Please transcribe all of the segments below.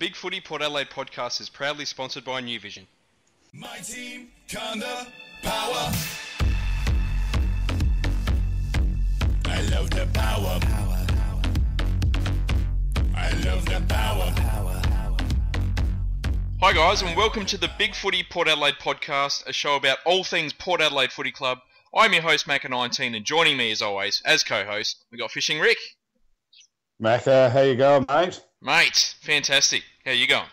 Big Footy Port Adelaide podcast is proudly sponsored by New Vision. My team, kinda power. I love the power. I love the power. Hi guys, and welcome to the Big Footy Port Adelaide podcast, a show about all things Port Adelaide Footy Club. I'm your host, Macca19, and joining me as always, as co-host, we got Fishing Rick. Macca, how you going, mate? Mate, fantastic. How you going?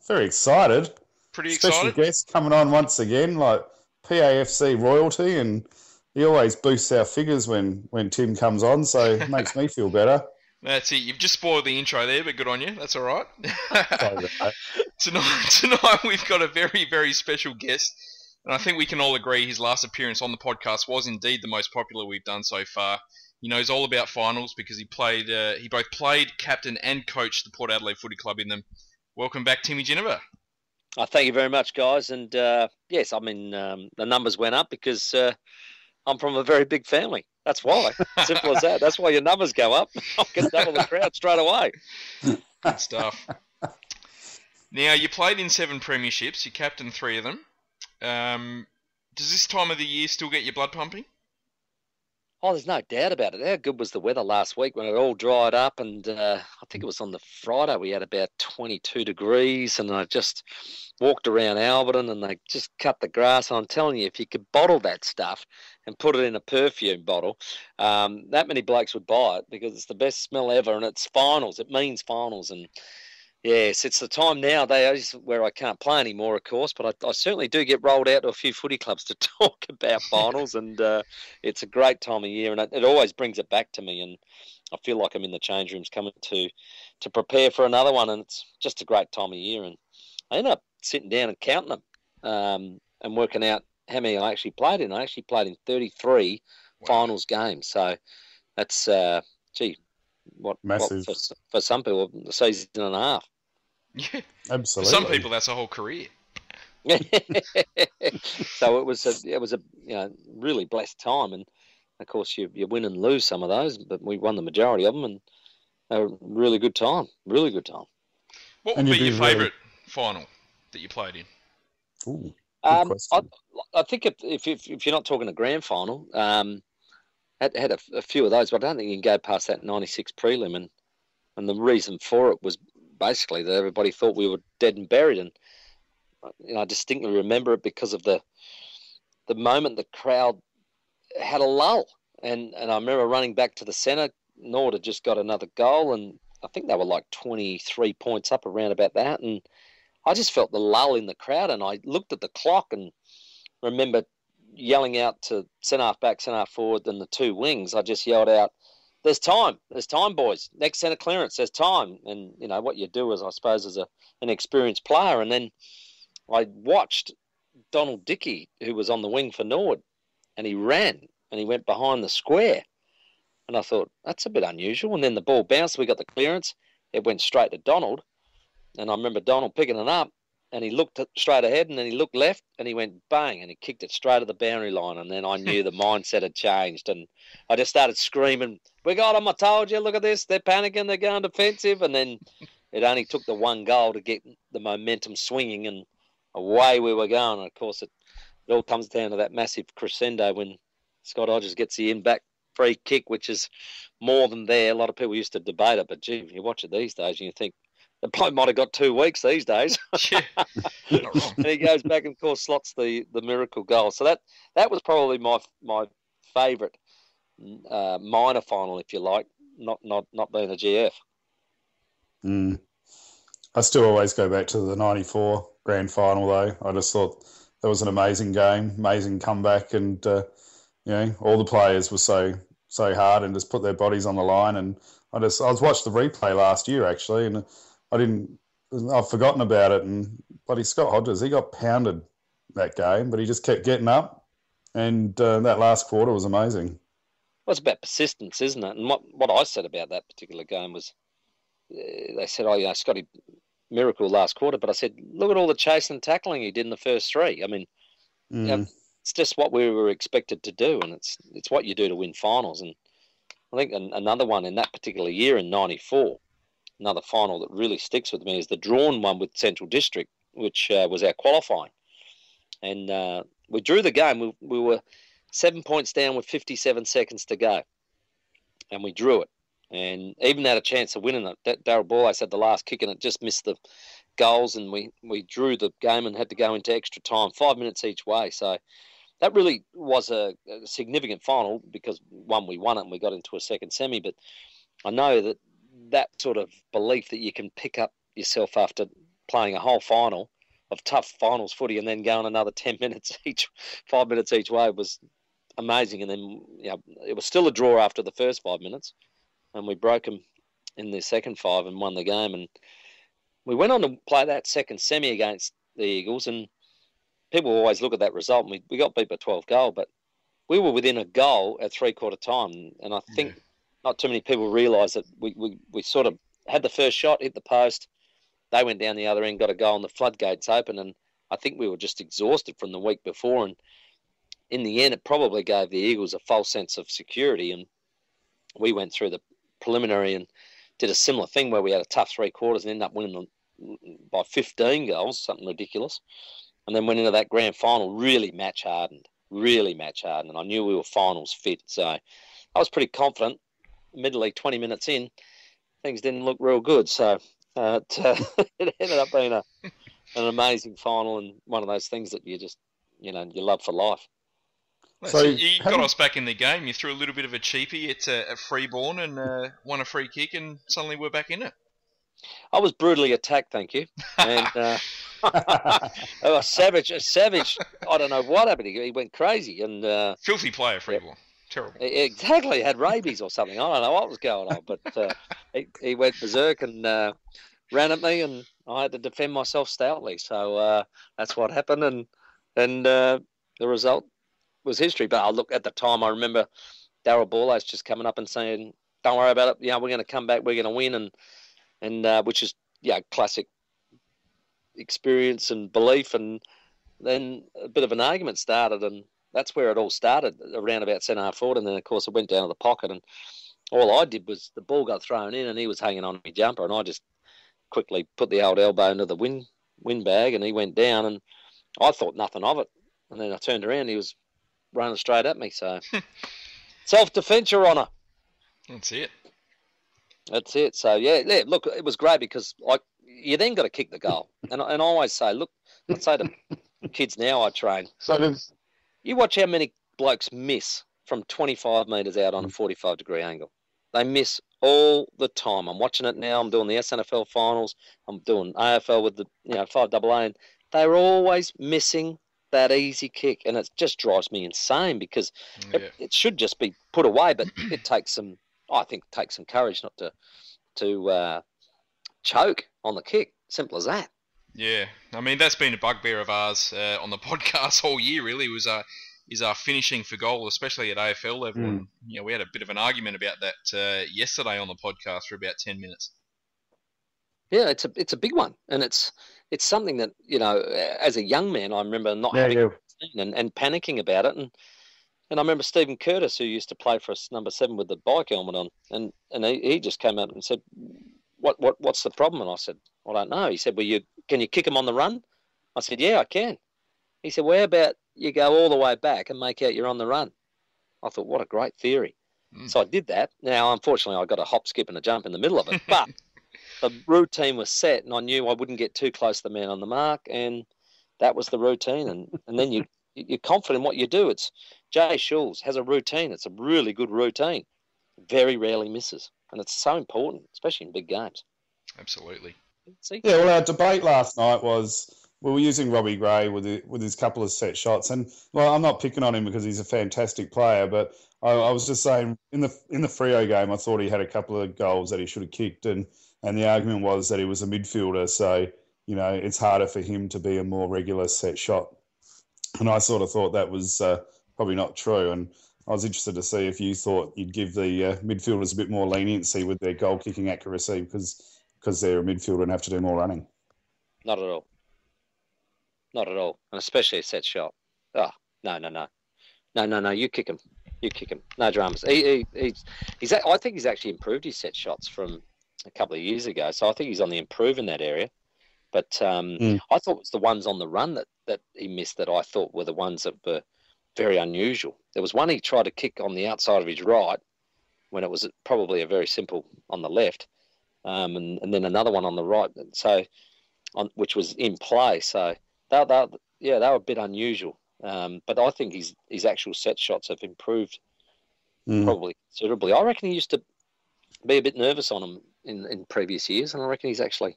Very excited. Pretty Special excited? guest coming on once again, like PAFC royalty, and he always boosts our figures when Tim comes on, so it makes me feel better. That's it. You've just spoiled the intro there, but good on you. That's all right. Sorry about that. Tonight we've got a very, very special guest, and I think we can all agree his last appearance on the podcast was indeed the most popular we've done so far. He knows all about finals because he both played, captain, and coached the Port Adelaide Footy Club in them. Welcome back, Tim Ginever. Thank you very much, guys. And yes, I mean, the numbers went up because I'm from a very big family. That's why. Simple as that. That's why your numbers go up. I can double the crowd straight away. Good stuff. Now, you played in 7 premierships. You captained 3 of them. Does this time of the year still get your blood pumping? Oh, there's no doubt about it. How good was the weather last week when it all dried up? And I think it was on the Friday we had about 22 degrees, and I just walked around Alberton and they just cut the grass. And I'm telling you, if you could bottle that stuff and put it in a perfume bottle, that many blokes would buy it because it's the best smell ever, and it's finals. It means finals. And yes, it's the time nowadays where I can't play anymore, of course, but I certainly do get rolled out to a few footy clubs to talk about finals, and it's a great time of year, and it always brings it back to me, and I feel like I'm in the change rooms coming to prepare for another one, and it's just a great time of year. And I ended up sitting down and counting them and working out how many I actually played in. I actually played in 33 finals games, so that's, what for some people, a season and a half. Yeah, Absolutely. For some people, that's a whole career. So it was a really blessed time, and of course you win and lose some of those, but we won the majority of them, and they were a really good time. Really good time. What would be your favourite final that you played in? Ooh, I think if you're not talking a grand final, had a few of those, but I don't think you can go past that 96 prelim, and the reason for it was basically that everybody thought we were dead and buried, and I distinctly remember it because of the moment the crowd had a lull, and I remember running back to the centre. Norwood had just got another goal, and I think they were like 23 points up around about that, and I just felt the lull in the crowd, and I looked at the clock and remember yelling out to centre-half back, centre-half forward, and the 2 wings. I just yelled out, there's time, boys. Next centre clearance, there's time. And, what you do is, I suppose, as an experienced player. And then I watched Donald Dickey, who was on the wing for Norwood, and he ran, and he went behind the square. And I thought, that's a bit unusual. And then the ball bounced, we got the clearance, it went straight to Donald. And I remember Donald picking it up, and he looked straight ahead, and then he looked left, and he went bang, and he kicked it straight at the boundary line. And then I knew the mindset had changed, and I just started screaming, we got them, I told you, look at this, they're panicking, they're going defensive. And then it only took the 1 goal to get the momentum swinging, and away we were going. And of course, it all comes down to that massive crescendo when Scott Hodges gets the in-back free kick, which is more than there. A lot of people used to debate it, but gee, you watch it these days and you think, the bloke might have got 2 weeks these days. Yeah, not wrong. And he goes back and, of course, slots the miracle goal. So that was probably my favourite minor final, if you like, not being a GF. I still always go back to the 94 grand final, though. I just thought that was an amazing game, amazing comeback, and, all the players were so hard and just put their bodies on the line. And I was watching the replay last year, actually, and I've forgotten about it, and bloody Scott Hodges, he got pounded that game, but he just kept getting up, and that last quarter was amazing. Well, it's about persistence, isn't it? And what I said about that particular game was, they said, Scotty, miracle last quarter, but I said, look at all the chasing and tackling he did in the first 3. I mean, it's just what we were expected to do, and it's what you do to win finals. And I think another one in that particular year in 94, another final that really sticks with me is the drawn one with Central District, which was our qualifying. And we drew the game. We were 7 points down with 57 seconds to go, and we drew it. And even had a chance of winning it. Darryl Borlase had the last kick, and it just missed the goals, and we drew the game and had to go into extra time, 5 minutes each way. So that really was a significant final because, one, we won it and we got into a second semi. But I know that sort of belief that you can pick up yourself after playing a whole final of tough finals footy and then going another 10 minutes each, 5 minutes each way was amazing. And then it was still a draw after the first 5 minutes, and we broke them in the second 5 and won the game. And we went on to play that second semi against the Eagles, and people always look at that result, and we got beat by 12 goals, but we were within a goal at three-quarter time. And I think not too many people realise that we sort of had the first shot, hit the post, they went down the other end, got a goal, and the floodgates open, and I think we were just exhausted from the week before. And in the end, it probably gave the Eagles a false sense of security, and we went through the preliminary and did a similar thing where we had a tough 3 quarters and ended up winning by 15 goals, something ridiculous, and then went into that grand final really match hardened, and I knew we were finals fit. So I was pretty confident. Admittedly, 20 minutes in, things didn't look real good. So it ended up being an amazing final, and one of those things that you just, you love for life. So you got us back in the game. You threw a little bit of a cheapie at Freeborn and won a free kick, and suddenly we're back in it. I was brutally attacked, thank you. And a savage. I don't know what happened. He went crazy and filthy player, Freeborn. Terrible. Exactly, he had rabies or something. I don't know what was going on, but he went berserk and ran at me, and I had to defend myself stoutly. So that's what happened, and the result was history. But look, at the time, I remember Darryl Borlase just coming up and saying, "Don't worry about it. We're going to come back. We're going to win," and which is classic experience and belief. And then a bit of an argument started, and that's where it all started, around about centre half forward. And then, of course, it went down to the pocket, and all I did was the ball got thrown in, and he was hanging on my jumper, and I just quickly put the old elbow into the wind bag, and he went down, and I thought nothing of it. And then I turned around, he was running straight at me. So self-defence, Your Honour. That's it. So, look, it was great because you then got to kick the goal. And I always say, look, I say to kids now I train, you watch how many blokes miss from 25 metres out on a 45-degree angle. They miss all the time. I'm watching it now. I'm doing the SNFL finals. I'm doing AFL with the 5AA, and they're always missing that easy kick, and it just drives me insane because it should just be put away, but it takes some courage not to choke on the kick. Simple as that. Yeah, I mean, that's been a bugbear of ours on the podcast all year, really, is our finishing for goal, especially at AFL level. And, we had a bit of an argument about that yesterday on the podcast for about 10 minutes. Yeah, it's a big one, and it's something that, as a young man, I remember not having and panicking about it. And I remember Stephen Curtis, who used to play for us, number 7, with the bike helmet on, and he just came out and said, "What's the problem?" And I said, "I don't know." He said, "Well, can you kick him on the run?" I said, "Yeah, I can." He said, "Well, how about you go all the way back and make out you're on the run?" I thought, what a great theory. So I did that. Now, unfortunately, I got a hop, skip, and a jump in the middle of it, but the routine was set, and I knew I wouldn't get too close to the man on the mark, and that was the routine. And then you're confident in what you do. It's Jay Schulz has a routine. It's a really good routine. Very rarely misses, and it's so important, especially in big games. Absolutely. See? Yeah, well, our debate last night was we were using Robbie Gray with his couple of set shots, and I'm not picking on him because he's a fantastic player, but I was just saying in the Freo game, I thought he had a couple of goals that he should have kicked, and the argument was that he was a midfielder, so it's harder for him to be a more regular set shot, and I sort of thought that was probably not true, and I was interested to see if you thought you'd give the midfielders a bit more leniency with their goal kicking accuracy because they're a midfielder and have to do more running. Not at all. Not at all, and especially a set shot. Oh, no! You kick him. No dramas. I think he's actually improved his set shots from a couple of years ago. So I think he's on the improve in that area. But I thought it was the ones on the run that he missed that I thought were the ones that were very unusual. There was one he tried to kick on the outside of his right when it was probably a very simple on the left, and then another one on the right, which was in play. So they were a bit unusual. But I think his actual set shots have improved probably considerably. I reckon he used to be a bit nervous on them in previous years, and I reckon he's actually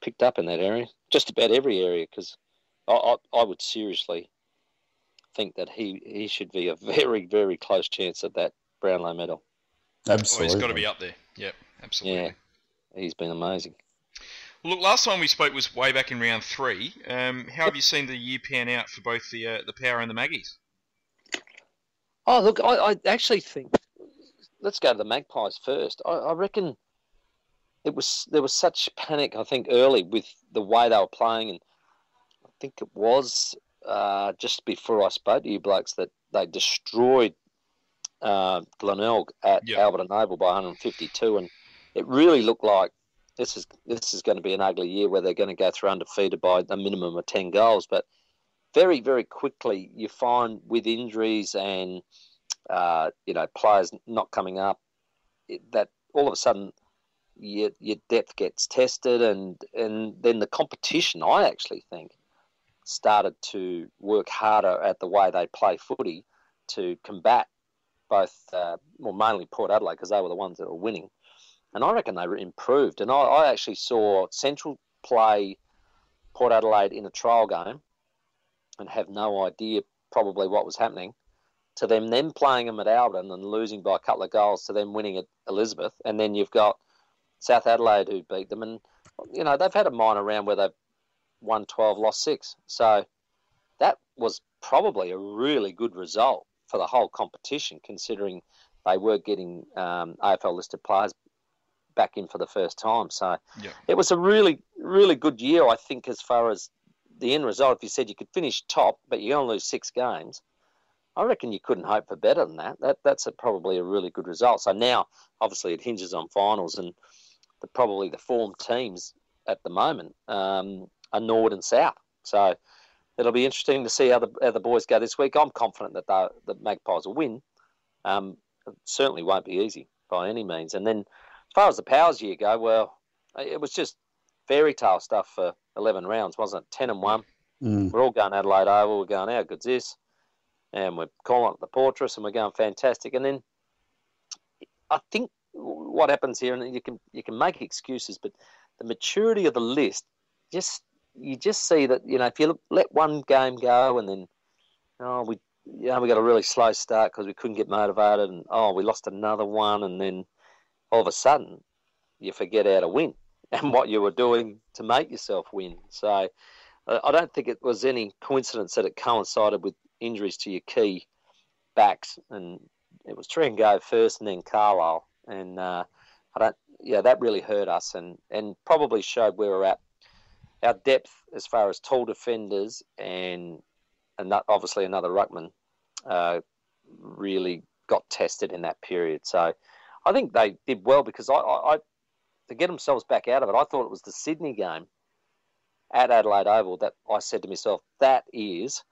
picked up in that area, just about every area, because I would seriously think that he should be a very, very close chance at that Brownlow medal. Absolutely. Oh, he's got to be up there. Yep, absolutely. Yeah, he's been amazing. Look, last time we spoke was way back in round 3. How have you seen the year pan out for both the Power and the Maggies? Oh, look, I actually think, let's go to the Magpies first. I reckon there was such panic, I think, early with the way they were playing, and I think it was just before I spoke to you blokes that they destroyed Glenelg at Albert and Oval by 152, and it really looked like this is going to be an ugly year where they're going to go through undefeated by a minimum of 10 goals. But very, very quickly you find with injuries and players not coming up, that all of a sudden your depth gets tested, and then the competition, I actually think, started to work harder at the way they play footy to combat both, mainly Port Adelaide, because they were the ones that were winning. And I reckon they improved. And I actually saw Central play Port Adelaide in a trial game and have no idea probably what was happening, to them then playing them at Albion and losing by a couple of goals, to them winning at Elizabeth. And then you've got South Adelaide who beat them. And, they've had a minor round where they've won 12, lost 6. So that was probably a really good result for the whole competition, considering they were getting AFL-listed players back in for the first time. So It was a really, really good year, I think, as far as the end result. If you said you could finish top, but you're going to lose 6 games, I reckon you couldn't hope for better than that. That's probably a really good result. So now, obviously, it hinges on finals, and probably the form teams at the moment are Norwood and South. So it'll be interesting to see how the boys go this week. I'm confident that the Magpies will win. It certainly won't be easy by any means. And then as far as the Powers year go, well, it was just fairy tale stuff for 11 rounds, wasn't it? 10-1. We're all going Adelaide Oval. We're going, how good's this? And we're calling it the Portress, and we're going fantastic. And then I think what happens here, and you can make excuses, but the maturity of the list, you just see that, if you let one game go and then, we got a really slow start because we couldn't get motivated, and we lost another one, and then all of a sudden you forget how to win and what you were doing to make yourself win. So I don't think it was any coincidence that it coincided with injuries to your key backs, and it was Tringo first and then Carlisle, and that really hurt us and probably showed where we're at. Our depth as far as tall defenders and obviously another ruckman really got tested in that period. So I think they did well, because I to get themselves back out of it, I thought it was the Sydney game at Adelaide Oval that I said to myself, that is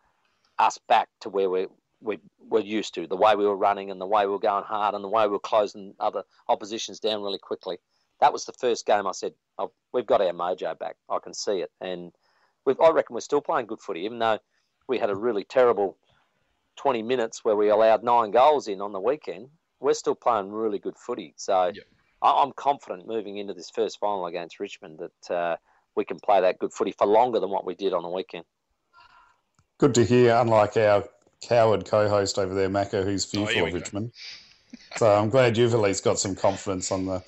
us back to where we're used to, the way we were running and the way we were going hard and the way we were closing other oppositions down really quickly. That was the first game I said, we've got our mojo back. I can see it. And I reckon we're still playing good footy, even though we had a really terrible 20 minutes where we allowed 9 goals in on the weekend. We're still playing really good footy. So I'm confident moving into this first final against Richmond that we can play that good footy for longer than what we did on the weekend. Good to hear, unlike our coward co-host over there, Macca, who's fearful of Richmond. So I'm glad you've at least got some confidence on the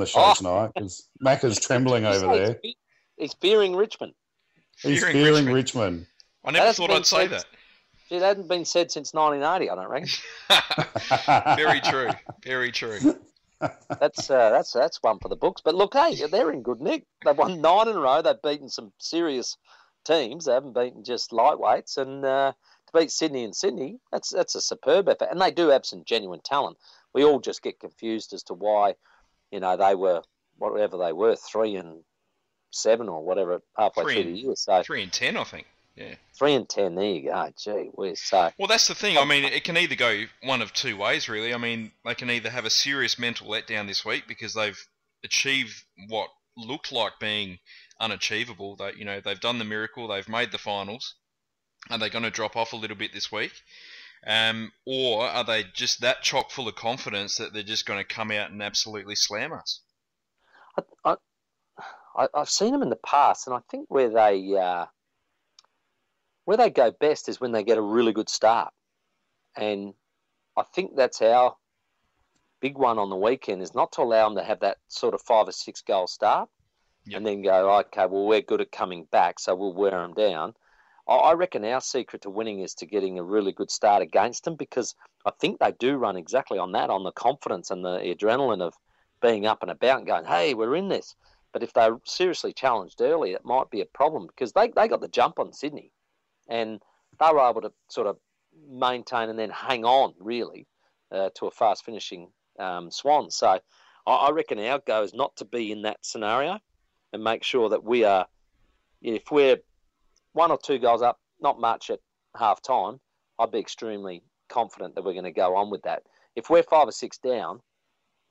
show tonight, because Macca's trembling over there. He's fearing Richmond. He's fearing Richmond. I never thought I'd say that. It hadn't been said since 1980, I don't reckon. Very true. Very true. That's one for the books. But look, hey, they're in good nick. They've won 9 in a row. They've beaten some serious teams. They haven't beaten just lightweights. And to beat Sydney in Sydney, that's a superb effort. And they do have some genuine talent. We all just get confused as to why, they were whatever they were, 3-7 or whatever, halfway through the year. So 3-10, I think. Yeah. 3-10. There you go. Gee whiz. So well, that's the thing. I mean, it can either go one of two ways, really. I mean, they can either have a serious mental letdown this week because they've achieved what looked like being unachievable. They've done the miracle. They've made the finals. Are they going to drop off a little bit this week? Or are they just that chock full of confidence that they're just going to come out and absolutely slam us? I've seen them in the past, and I think where they go best is when they get a really good start. And I think that's our big one on the weekend, is not to allow them to have that sort of 5 or 6 goal start and then go, okay, well, we're good at coming back, so we'll wear them down. I reckon our secret to winning is to getting a really good start against them, because I think they do run exactly on that, on the confidence and the adrenaline of being up and about and going, hey, we're in this. But if they're seriously challenged early, it might be a problem, because they got the jump on Sydney and they were able to sort of maintain and then hang on, really, to a fast-finishing Swans. So I reckon our go is not to be in that scenario and make sure that we are, if we're 1 or 2 goals up, not much at half time, I'd be extremely confident that we're going to go on with that. If we're 5 or 6 down,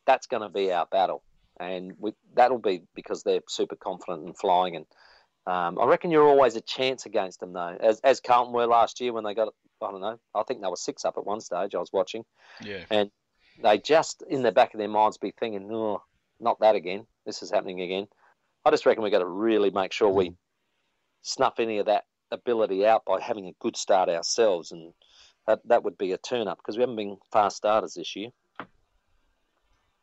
that's going to be our battle. And that'll be because they're super confident and flying. And I reckon you're always a chance against them, though, as Carlton were last year when they got, I don't know, I think they were 6 up at one stage. I was watching. Yeah. And they just, in the back of their minds, be thinking, oh, not that again. This is happening again. I just reckon we've got to really make sure we snuff any of that ability out by having a good start ourselves, and that would be a turn-up, because we haven't been fast starters this year.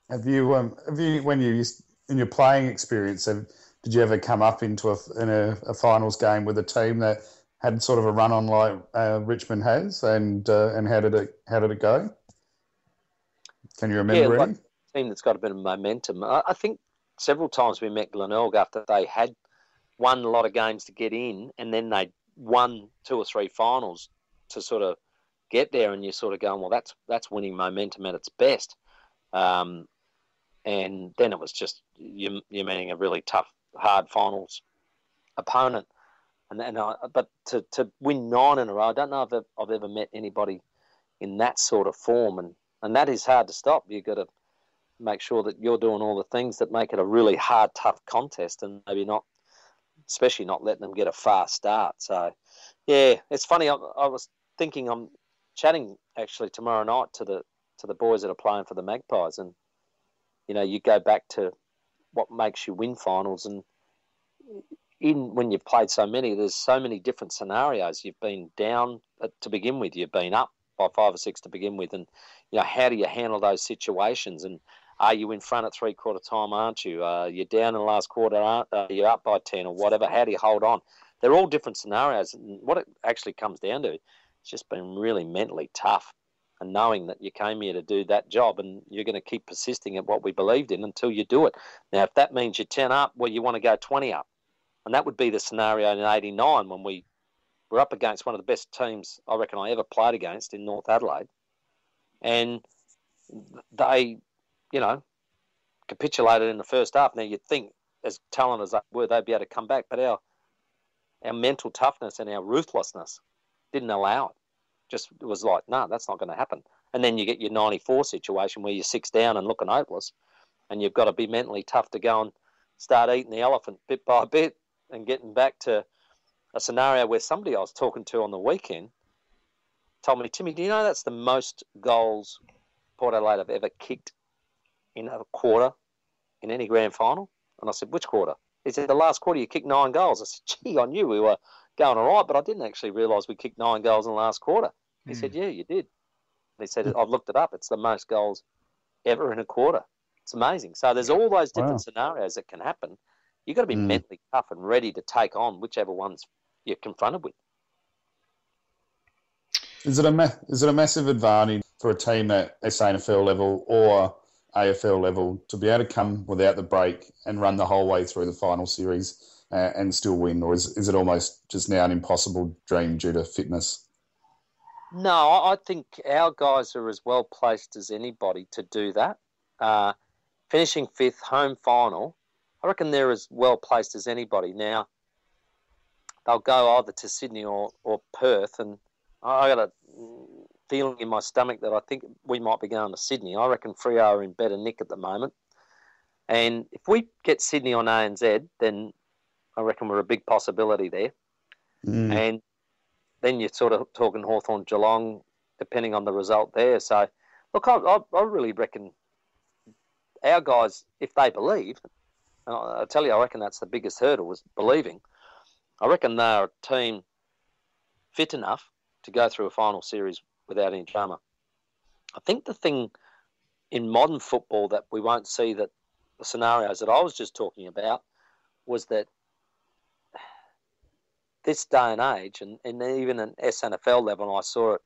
Have you, when you in your playing experience, did you ever come up into a finals game with a team that had sort of a run on like Richmond has, and how did it go? Can you remember any? Like a team that's got a bit of momentum. I think several times we met Glenelg after they had won a lot of games to get in, and then they won 2 or 3 finals to sort of get there, and you're sort of going, well, that's winning momentum at its best. And then it was just you're meeting a really tough, hard finals opponent. But to win 9 in a row, I don't know if I've ever met anybody in that sort of form, and that is hard to stop. You've got to make sure that you're doing all the things that make it a really hard, tough contest, and maybe not, especially not letting them get a fast start. So, yeah, it's funny. I was thinking, I'm chatting actually tomorrow night to the boys that are playing for the Magpies, and you go back to what makes you win finals, and when you've played so many, there's so many different scenarios. You've been down to begin with, you've been up by 5 or 6 to begin with, and how do you handle those situations? And are you in front at 3/4 time? Aren't you? You're down in the last quarter. Aren't you? Up by 10 or whatever? How do you hold on? They're all different scenarios, and what it actually comes down to, it's just been really mentally tough, and knowing that you came here to do that job, and you're going to keep persisting at what we believed in until you do it. Now, if that means you're 10 up, well, you want to go 20 up, and that would be the scenario in '89 when we were up against one of the best teams I reckon I ever played against in North Adelaide, and they, capitulated in the first half. Now, you'd think, as talented as they were, they'd be able to come back, but our mental toughness and our ruthlessness didn't allow it. Just it was like, no, that's not going to happen. And then you get your 94 situation where you're 6 down and looking hopeless, and you've got to be mentally tough to go and start eating the elephant bit by bit and getting back to a scenario where somebody I was talking to on the weekend told me, Timmy, do you know that's the most goals Port Adelaide have ever kicked in a quarter in any grand final? And I said, which quarter? He said, the last quarter you kicked 9 goals. I said, gee, I knew we were going all right, but I didn't actually realise we kicked 9 goals in the last quarter. He said, yeah, you did. And he said, I've looked it up. It's the most goals ever in a quarter. It's amazing. So there's all those different scenarios that can happen. You've got to be mentally tough and ready to take on whichever ones you're confronted with. Is it a massive advantage for a team at SANFL level or AFL level to be able to come without the break and run the whole way through the final series and still win? Or is it almost just now an impossible dream due to fitness? No, I think our guys are as well placed as anybody to do that. finishing 5th, home final, I reckon they're as well placed as anybody. Now, they'll go either to Sydney or Perth, and I got a feeling in my stomach that I think we might be going to Sydney. I reckon Freo are in better nick at the moment. And if we get Sydney on ANZ, then I reckon we're a big possibility there. And then you're sort of talking Hawthorn, Geelong, depending on the result there. So, look, I really reckon our guys, if they believe, and I tell you, I reckon that's the biggest hurdle, was believing. I reckon they're a team fit enough to go through a final series without any drama. I think the thing in modern football that we won't see, that the scenarios that I was just talking about, was that this day and age, and even an SNFL level, and I saw it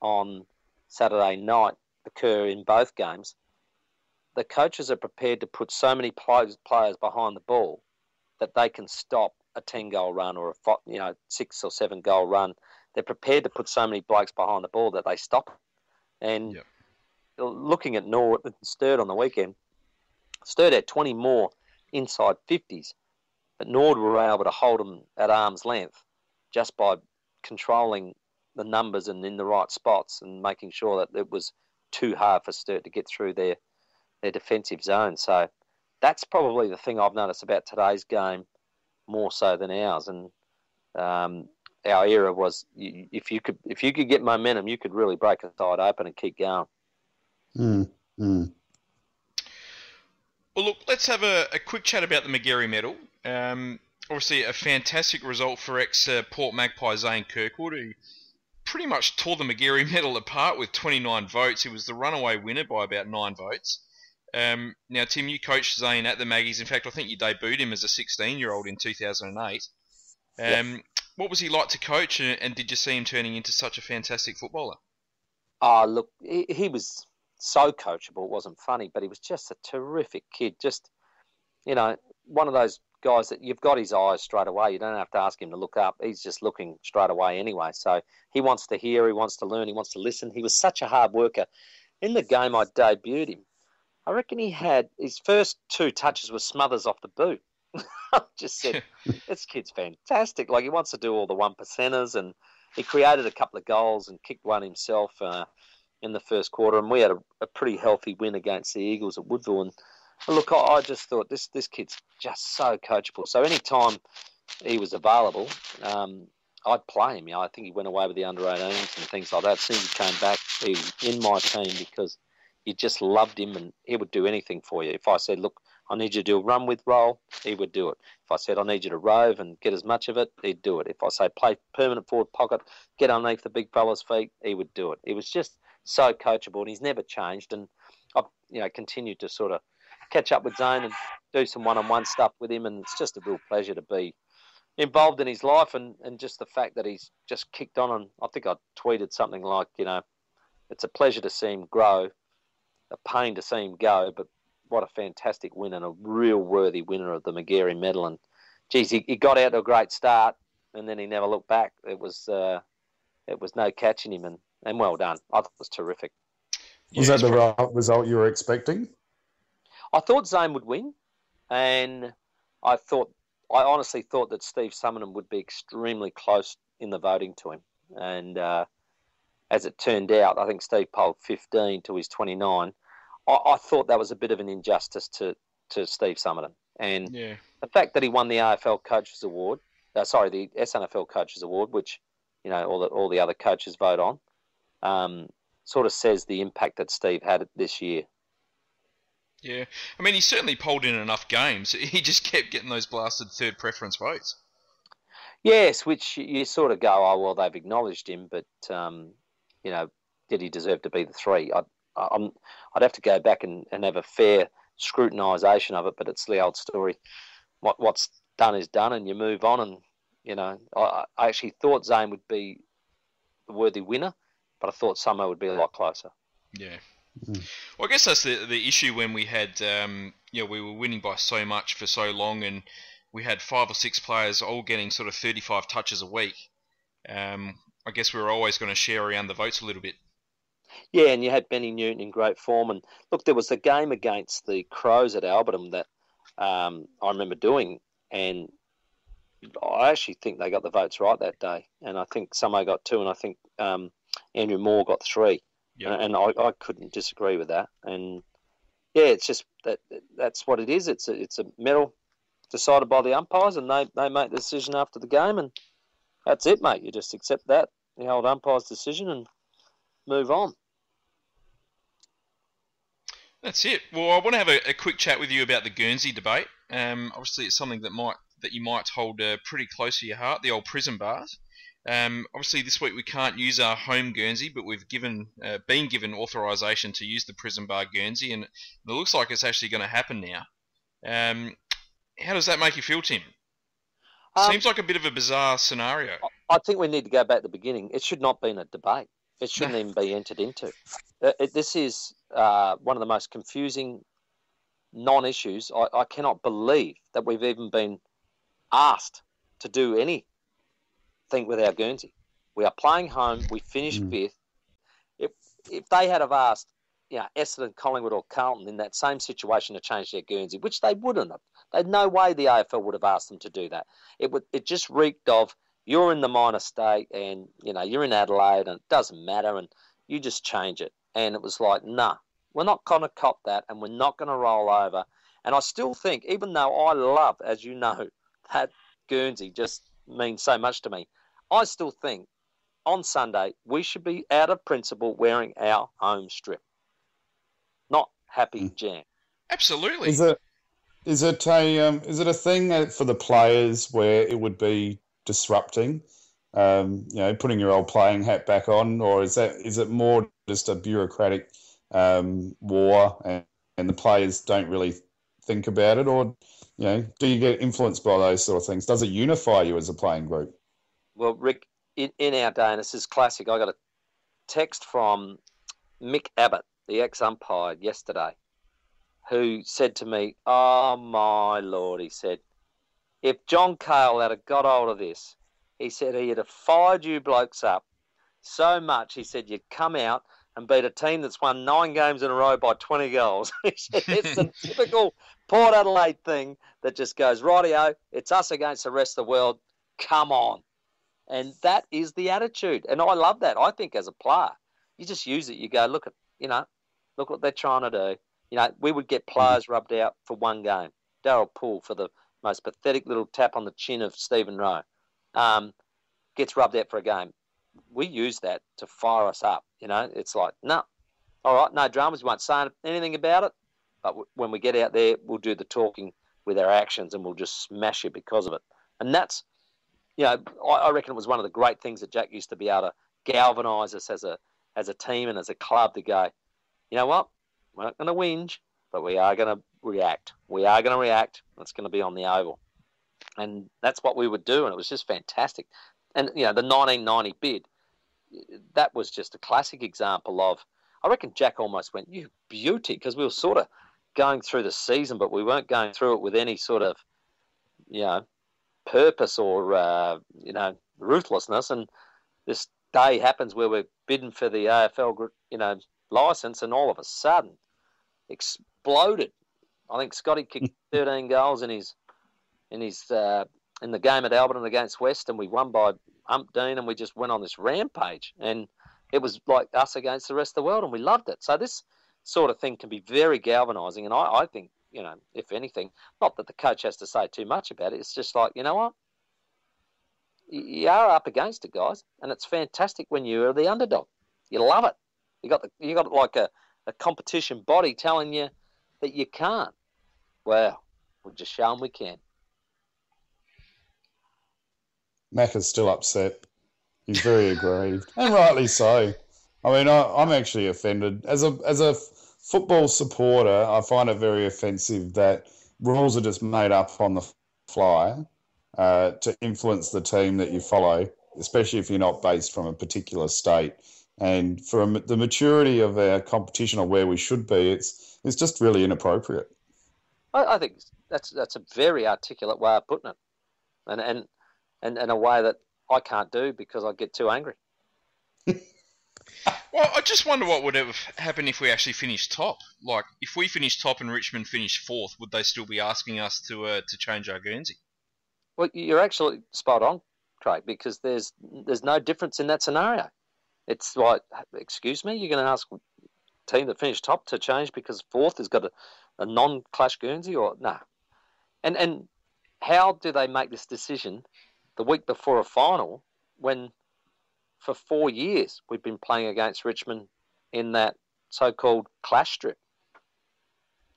on Saturday night occur in both games, the coaches are prepared to put so many players behind the ball that they can stop a 10-goal run or a 6 or 7-goal run. They're prepared to put so many blokes behind the ball that they stop it. And looking at Norwood and Sturt on the weekend, Sturt had 20 more inside 50s, but Norwood were able to hold them at arm's length just by controlling the numbers and in the right spots and making sure that it was too hard for Sturt to get through their defensive zone. So that's probably the thing I've noticed about today's game more so than ours. And our era was, if you could get momentum, you could really break a side open and keep going. Well, look, let's have a quick chat about the Magarey medal. Obviously, a fantastic result for ex-Port Magpie Zane Kirkwood, who pretty much tore the Magarey medal apart with 29 votes. He was the runaway winner by about 9 votes. Now, Tim, you coached Zane at the Maggies. In fact, I think you debuted him as a 16-year-old in 2008. What was he like to coach, and did you see him turning into such a fantastic footballer? Look, he was so coachable. It wasn't funny, but he was just a terrific kid. Just, one of those guys that you've got his eyes straight away. You don't have to ask him to look up. He's just looking straight away anyway. So he wants to hear, he wants to learn, he wants to listen. He was such a hard worker. In the game I debuted him, I reckon he had his first 2 touches were smothers off the boot. I just said, this kid's fantastic. Like, he wants to do all the 1%ers, and he created a couple of goals and kicked one himself in the first quarter. And we had a pretty healthy win against the Eagles at Woodville. And look, I just thought this kid's just so coachable. So anytime he was available, I'd play him. I think he went away with the under-18s and things like that. As soon as he came back, he was in my team because you just loved him, and he would do anything for you. If I said, look, I need you to do a run with roll, he would do it. If I said, I need you to rove and get as much of it, he'd do it. If I say, play permanent forward pocket, get underneath the big fella's feet, he would do it. He was just so coachable, and he's never changed. And I've continued to sort of catch up with Zane and do some one-on-one stuff with him, and it's just a real pleasure to be involved in his life, and just the fact that he's just kicked on. And I think I tweeted something like, it's a pleasure to see him grow, a pain to see him go, but what a fantastic win and a real worthy winner of the Magarey medal. And geez, he got out to a great start, and then he never looked back. It was no catching him, and well done. I thought it was terrific. Was that the result you were expecting? I thought Zane would win, and I honestly thought that Steve Summerton would be extremely close in the voting to him. And as it turned out, I think Steve polled 15 to his 29. I thought that was a bit of an injustice to Steve Summerton. And the fact that he won the AFL Coaches Award, the SNFL Coaches Award, which all the other coaches vote on, sort of says the impact that Steve had this year. Yeah, I mean, he certainly polled in enough games. He just kept getting those blasted third preference votes. Yes, which you sort of go, oh, well, they've acknowledged him, but, did he deserve to be the 3? I'd have to go back and have a fair scrutinisation of it, but it's the old story. What's done is done, and you move on. And, I actually thought Zane would be the worthy winner, but I thought Summer would be a lot closer. Yeah. Well, I guess that's the issue when we had, we were winning by so much for so long, and we had 5 or 6 players all getting sort of 35 touches a week. I guess we were always going to share around the votes a little bit. Yeah, and you had Benny Newton in great form. And look, there was a game against the Crows at Alberton that I remember doing, and I actually think they got the votes right that day. And I think Samo got 2, and I think Andrew Moore got 3. Yep. And I couldn't disagree with that. And yeah, it's just that's what it is. It's a medal decided by the umpires, and they make the decision after the game, and that's it, mate. You just accept that, the old umpire's decision, and move on. That's it. Well, I want to have a quick chat with you about the Guernsey debate. Obviously, it's something that you might hold pretty close to your heart, the old prison bars. Obviously, this week we can't use our home Guernsey, but we've been given authorisation to use the prison bar Guernsey, and it looks like it's actually going to happen now. How does that make you feel, Tim? Seems like a bit of a bizarre scenario. I think we need to go back to the beginning. It should not be in a debate. It shouldn't even be entered into. This is one of the most confusing non-issues. I cannot believe that we've even been asked to do anything with our Guernsey. We are playing home. We finished 5th. If they had have asked, Essendon, Collingwood or Carlton in that same situation to change their Guernsey, which they wouldn't have. There's no way the AFL would have asked them to do that. It just reeked of, you're in the minor state and, you're in Adelaide and it doesn't matter and you just change it. And it was like, nah, we're not going to cop that and we're not going to roll over. And I still think, even though I love, as you know, that Guernsey just means so much to me, I still think on Sunday we should be out of principle wearing our home strip. Not happy jam. Absolutely. Is it a thing for the players where it would be disrupting, putting your old playing hat back on, or is it more just a bureaucratic war and the players don't really think about it, or do you get influenced by those sort of things? Does it unify you as a playing group? Well, Rick, in our day, and this is classic, I got a text from Mick Abbott, the ex-umpire, yesterday, who said to me, oh, my Lord, he said, if John Cale had have got hold of this, he said he'd have fired you blokes up so much, he said, you'd come out and beat a team that's won 9 games in a row by 20 goals. He said, it's the typical Port Adelaide thing that just goes, rightio, it's us against the rest of the world, come on. And that is the attitude. And I love that. I think as a player, you just use it. You go, look what they're trying to do. We would get players rubbed out for one game. Darryl Poole for the most pathetic little tap on the chin of Stephen Rowe. Gets rubbed out for a game. We use that to fire us up. It's like, no, all right, no dramas. We won't say anything about it. But when we get out there, we'll do the talking with our actions and we'll just smash you because of it. And that's, I reckon it was one of the great things that Jack used to be able to galvanise us as a team and as a club to go, you know what, we're not going to whinge, but we are going to react. We are going to react. It's going to be on the oval. And that's what we would do, and it was just fantastic. And, the 1990 bid, that was just a classic example of, I reckon Jack almost went, you beauty, because we were sort of going through the season, but we weren't going through it with any sort of, purpose or, ruthlessness. And this day happens where we're bidding for the AFL, license, and all of a sudden exploded. I think Scotty kicked 13 goals in the game at Alberton against West, and we won by umpteen, and we just went on this rampage. And it was like us against the rest of the world, and we loved it. So this sort of thing can be very galvanising, and I think, if anything, not that the coach has to say too much about it, it's just like, you know what? You are up against it, guys, and it's fantastic when you're the underdog. You love it. You got like a competition body telling you that you can't. Well, we'll just show them we can. Macca's still upset. He's very aggrieved, and rightly so. I mean, I'm actually offended. As a football supporter, I find it very offensive that rules are just made up on the fly to influence the team that you follow, especially if you're not based from a particular state. And for the maturity of our competition or where we should be, it's just really inappropriate. I think that's a very articulate way of putting it, and a way that I can't do because I get too angry. Well, I just wonder what would have happened if we actually finished top. Like, if we finished top and Richmond finished fourth, would they still be asking us to change our Guernsey? Well, you're actually spot on, Craig, because there's no difference in that scenario. It's like, excuse me, you're going to ask a team that finished top to change because fourth has got a non-clash Guernsey, or no? And how do they make this decision the week before a final when for 4 years we've been playing against Richmond in that so-called clash strip?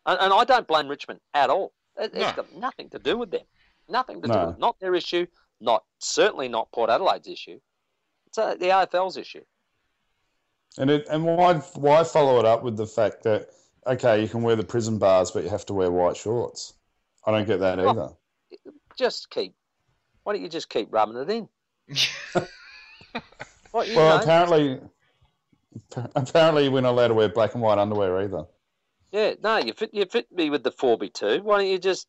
And I don't blame Richmond at all. It's got nothing to do with them. Nothing to do with it. Not their issue, certainly not Port Adelaide's issue. It's the AFL's issue. And why follow it up with the fact that, okay, you can wear the prison bars, but you have to wear white shorts? I don't get that either. Why don't you just keep rubbing it in? Apparently we're not allowed to wear black and white underwear either. Yeah, no, you fit me with the 4B2. Why don't you just,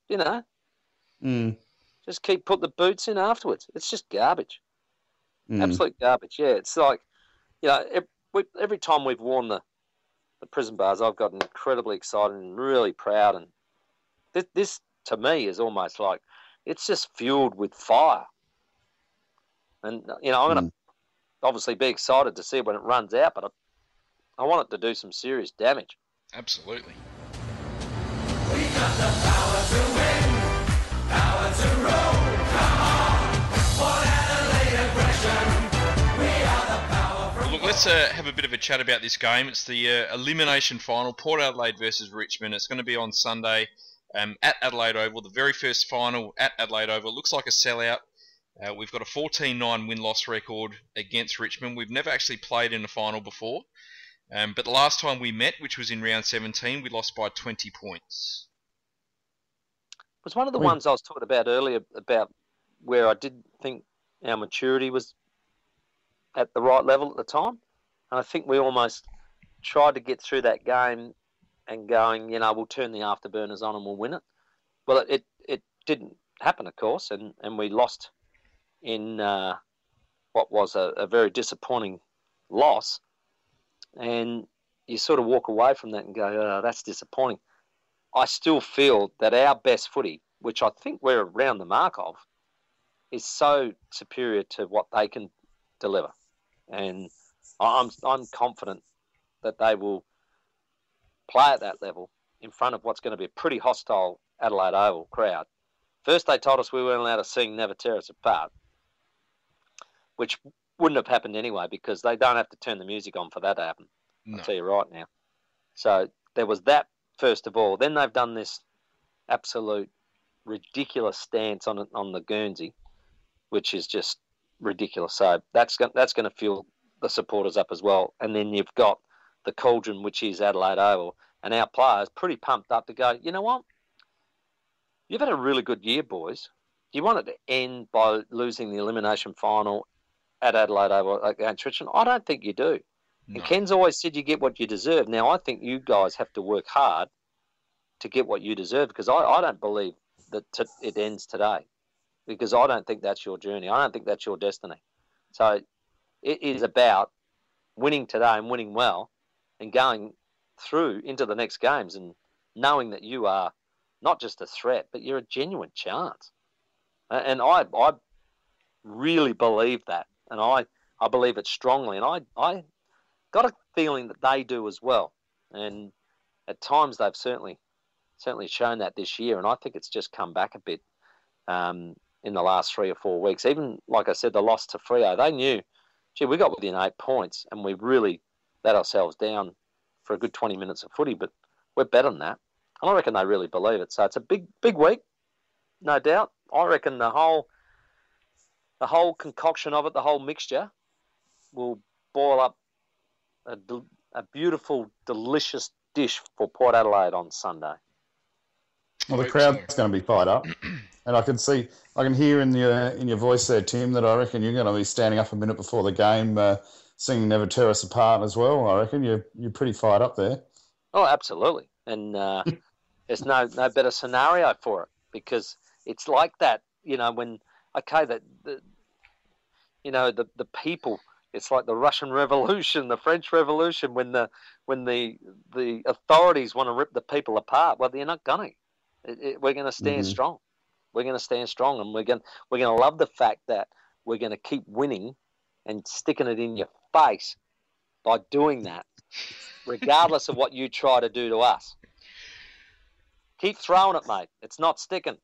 just keep putting the boots in afterwards? It's just garbage. Absolute garbage. Yeah, it's like, every time we've worn the prison bars, I've gotten incredibly excited and really proud. And this to me is almost like it's just fueled with fire. And, I'm going to obviously be excited to see it when it runs out, but I want it to do some serious damage. Absolutely. We got the power to win, power to roll. Come on, Port Adelaide aggression. We are the power from. Look, let's have a bit of a chat about this game. It's the elimination final, Port Adelaide versus Richmond. It's going to be on Sunday at Adelaide Oval, the very first final at Adelaide Oval. It looks like a sellout. We've got a 14-9 win-loss record against Richmond. We've never actually played in a final before. But the last time we met, which was in round 17, we lost by 20 points. It was one of the ones I was talking about earlier about where I did think our maturity was at the right level at the time. And I think we almost tried to get through that game and going, we'll turn the afterburners on and we'll win it. Well, it didn't happen, of course, and we lost in what was a very disappointing loss. And you sort of walk away from that and go, oh, that's disappointing. I still feel that our best footy, which I think we're around the mark of, is so superior to what they can deliver. And I'm confident that they will play at that level in front of what's going to be a pretty hostile Adelaide Oval crowd. First they told us we weren't allowed to sing Never Tear Us Apart, which wouldn't have happened anyway because they don't have to turn the music on for that to happen. No. I'll tell you right now. So there was that first of all. Then they've done this absolute ridiculous stance on the Guernsey, which is just ridiculous. So that's going to fuel the supporters up as well. And then you've got the cauldron, which is Adelaide Oval, and our players pretty pumped up to go, you know what? You've had a really good year, boys. Do you want it to end by losing the elimination final at Adelaide Oval against Richmond? I don't think you do. No. And Ken's always said you get what you deserve. Now, I think you guys have to work hard to get what you deserve because I don't believe that it ends today because I don't think that's your journey. I don't think that's your destiny. So it is about winning today and winning well and going through into the next games and knowing that you are not just a threat, but you're a genuine chance. And I really believe that. And I believe it strongly. And I got a feeling that they do as well. And at times they've certainly shown that this year. And I think it's just come back a bit in the last 3 or 4 weeks. Even, like I said, the loss to Freo, they knew, gee, we got within 8 points and we really let ourselves down for a good 20 minutes of footy. But we're better than that. And I reckon they really believe it. So it's a big week, no doubt. I reckon the whole concoction of it, the whole mixture, will boil up a beautiful, delicious dish for Port Adelaide on Sunday. Well, the crowd's going to be fired up, and I can hear in your voice there, Tim, that I reckon you're going to be standing up a minute before the game, singing "Never Tear Us Apart" as well. I reckon you're pretty fired up there. Oh, absolutely, and there's no better scenario for it because it's like that, when the people It's like the Russian Revolution, the French Revolution, when the authorities want to rip the people apart. Well, they're not going to. We're going to stand strong. We're going to stand strong, and we're going to love the fact that we're going to keep winning and sticking it in your face by doing that, regardless of what you try to do to us. Keep throwing it, mate. It's not sticking.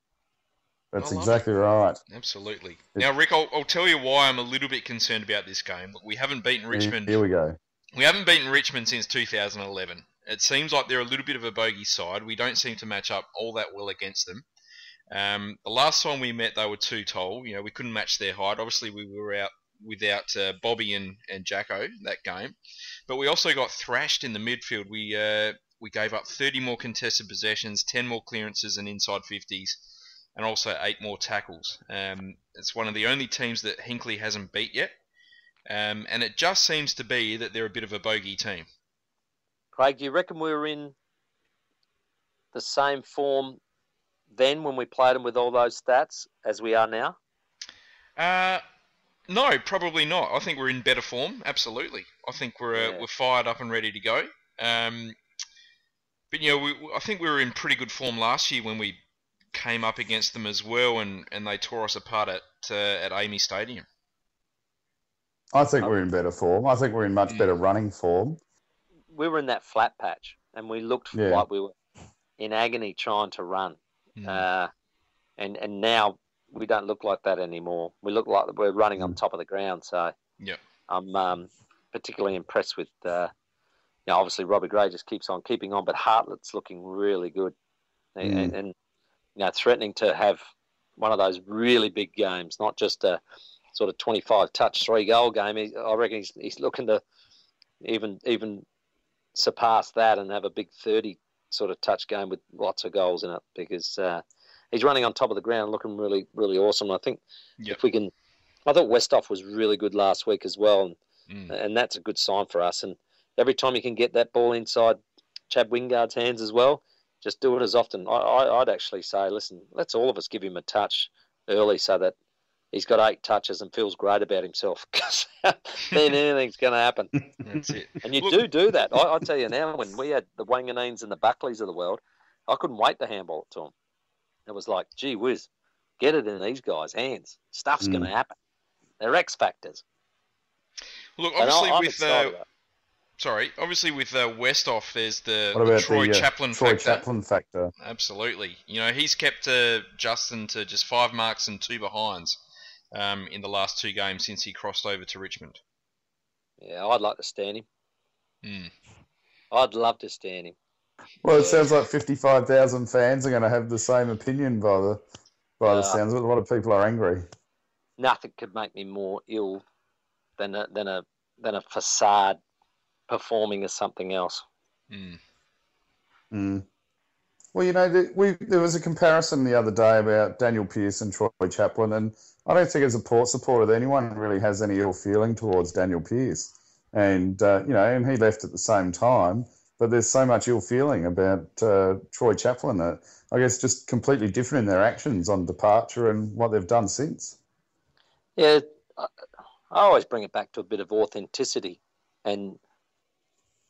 That's exactly right. Absolutely. Now, Rick, I'll tell you why I'm a little bit concerned about this game. Look, we haven't beaten Richmond. Here we go. We haven't beaten Richmond since 2011. It seems like they're a little bit of a bogey side. We don't seem to match up all that well against them. The last time we met, they were too tall. We couldn't match their height. Obviously, we were out without Bobby and Jacko that game. But we also got thrashed in the midfield. We gave up 30 more contested possessions, 10 more clearances and inside 50s, and also 8 more tackles. It's one of the only teams that Hinckley hasn't beat yet. And it just seems to be that they're a bit of a bogey team. Craig, do you reckon we were in the same form then when we played them with all those stats as we are now? No, probably not. I think we're in better form, absolutely. I think we're fired up and ready to go. But I think we were in pretty good form last year when we came up against them as well, and they tore us apart at Amy Stadium. I think we're in better form. I think we're in much better running form. We were in that flat patch, and we looked like we were in agony trying to run. And now we don't look like that anymore. We look like we're running on top of the ground. So I'm particularly impressed with. Obviously Robbie Gray just keeps on keeping on, but Hartlett's looking really good, and threatening to have one of those really big games, not just a sort of 25 touch 3-goal game. I reckon he's looking to even surpass that and have a big 30 sort of touch game with lots of goals in it, because he's running on top of the ground, looking really, really awesome. I think if we can, I thought Westhoff was really good last week as well, and that's a good sign for us. And every time you can get that ball inside Chad Wingard's hands as well, just do it as often. I'd actually say, listen, let's all of us give him a touch early so that he's got 8 touches and feels great about himself, because then anything's going to happen. That's it. And you do that. I tell you now, when we had the Wanganines and the Buckleys of the world, I couldn't wait to handball it to them. It was like, gee whiz, get it in these guys' hands. Stuff's going to happen. They're X factors. Look, obviously with Westhoff, there's the Troy Chaplin factor. Chaplin factor. Absolutely. He's kept Justin to just 5 marks and 2 behinds in the last 2 games since he crossed over to Richmond. Yeah, I'd like to stand him. I'd love to stand him. Well, it sounds like 55,000 fans are going to have the same opinion by the sounds of it. A lot of people are angry. Nothing could make me more ill than a facade performing as something else. Well, there was a comparison the other day about Daniel Pearce and Troy Chaplin, and I don't think as a Port supporter that anyone really has any ill feeling towards Daniel Pearce. And, and he left at the same time, but there's so much ill feeling about Troy Chaplin. I guess just completely different in their actions on departure and what they've done since. Yeah, I always bring it back to a bit of authenticity, and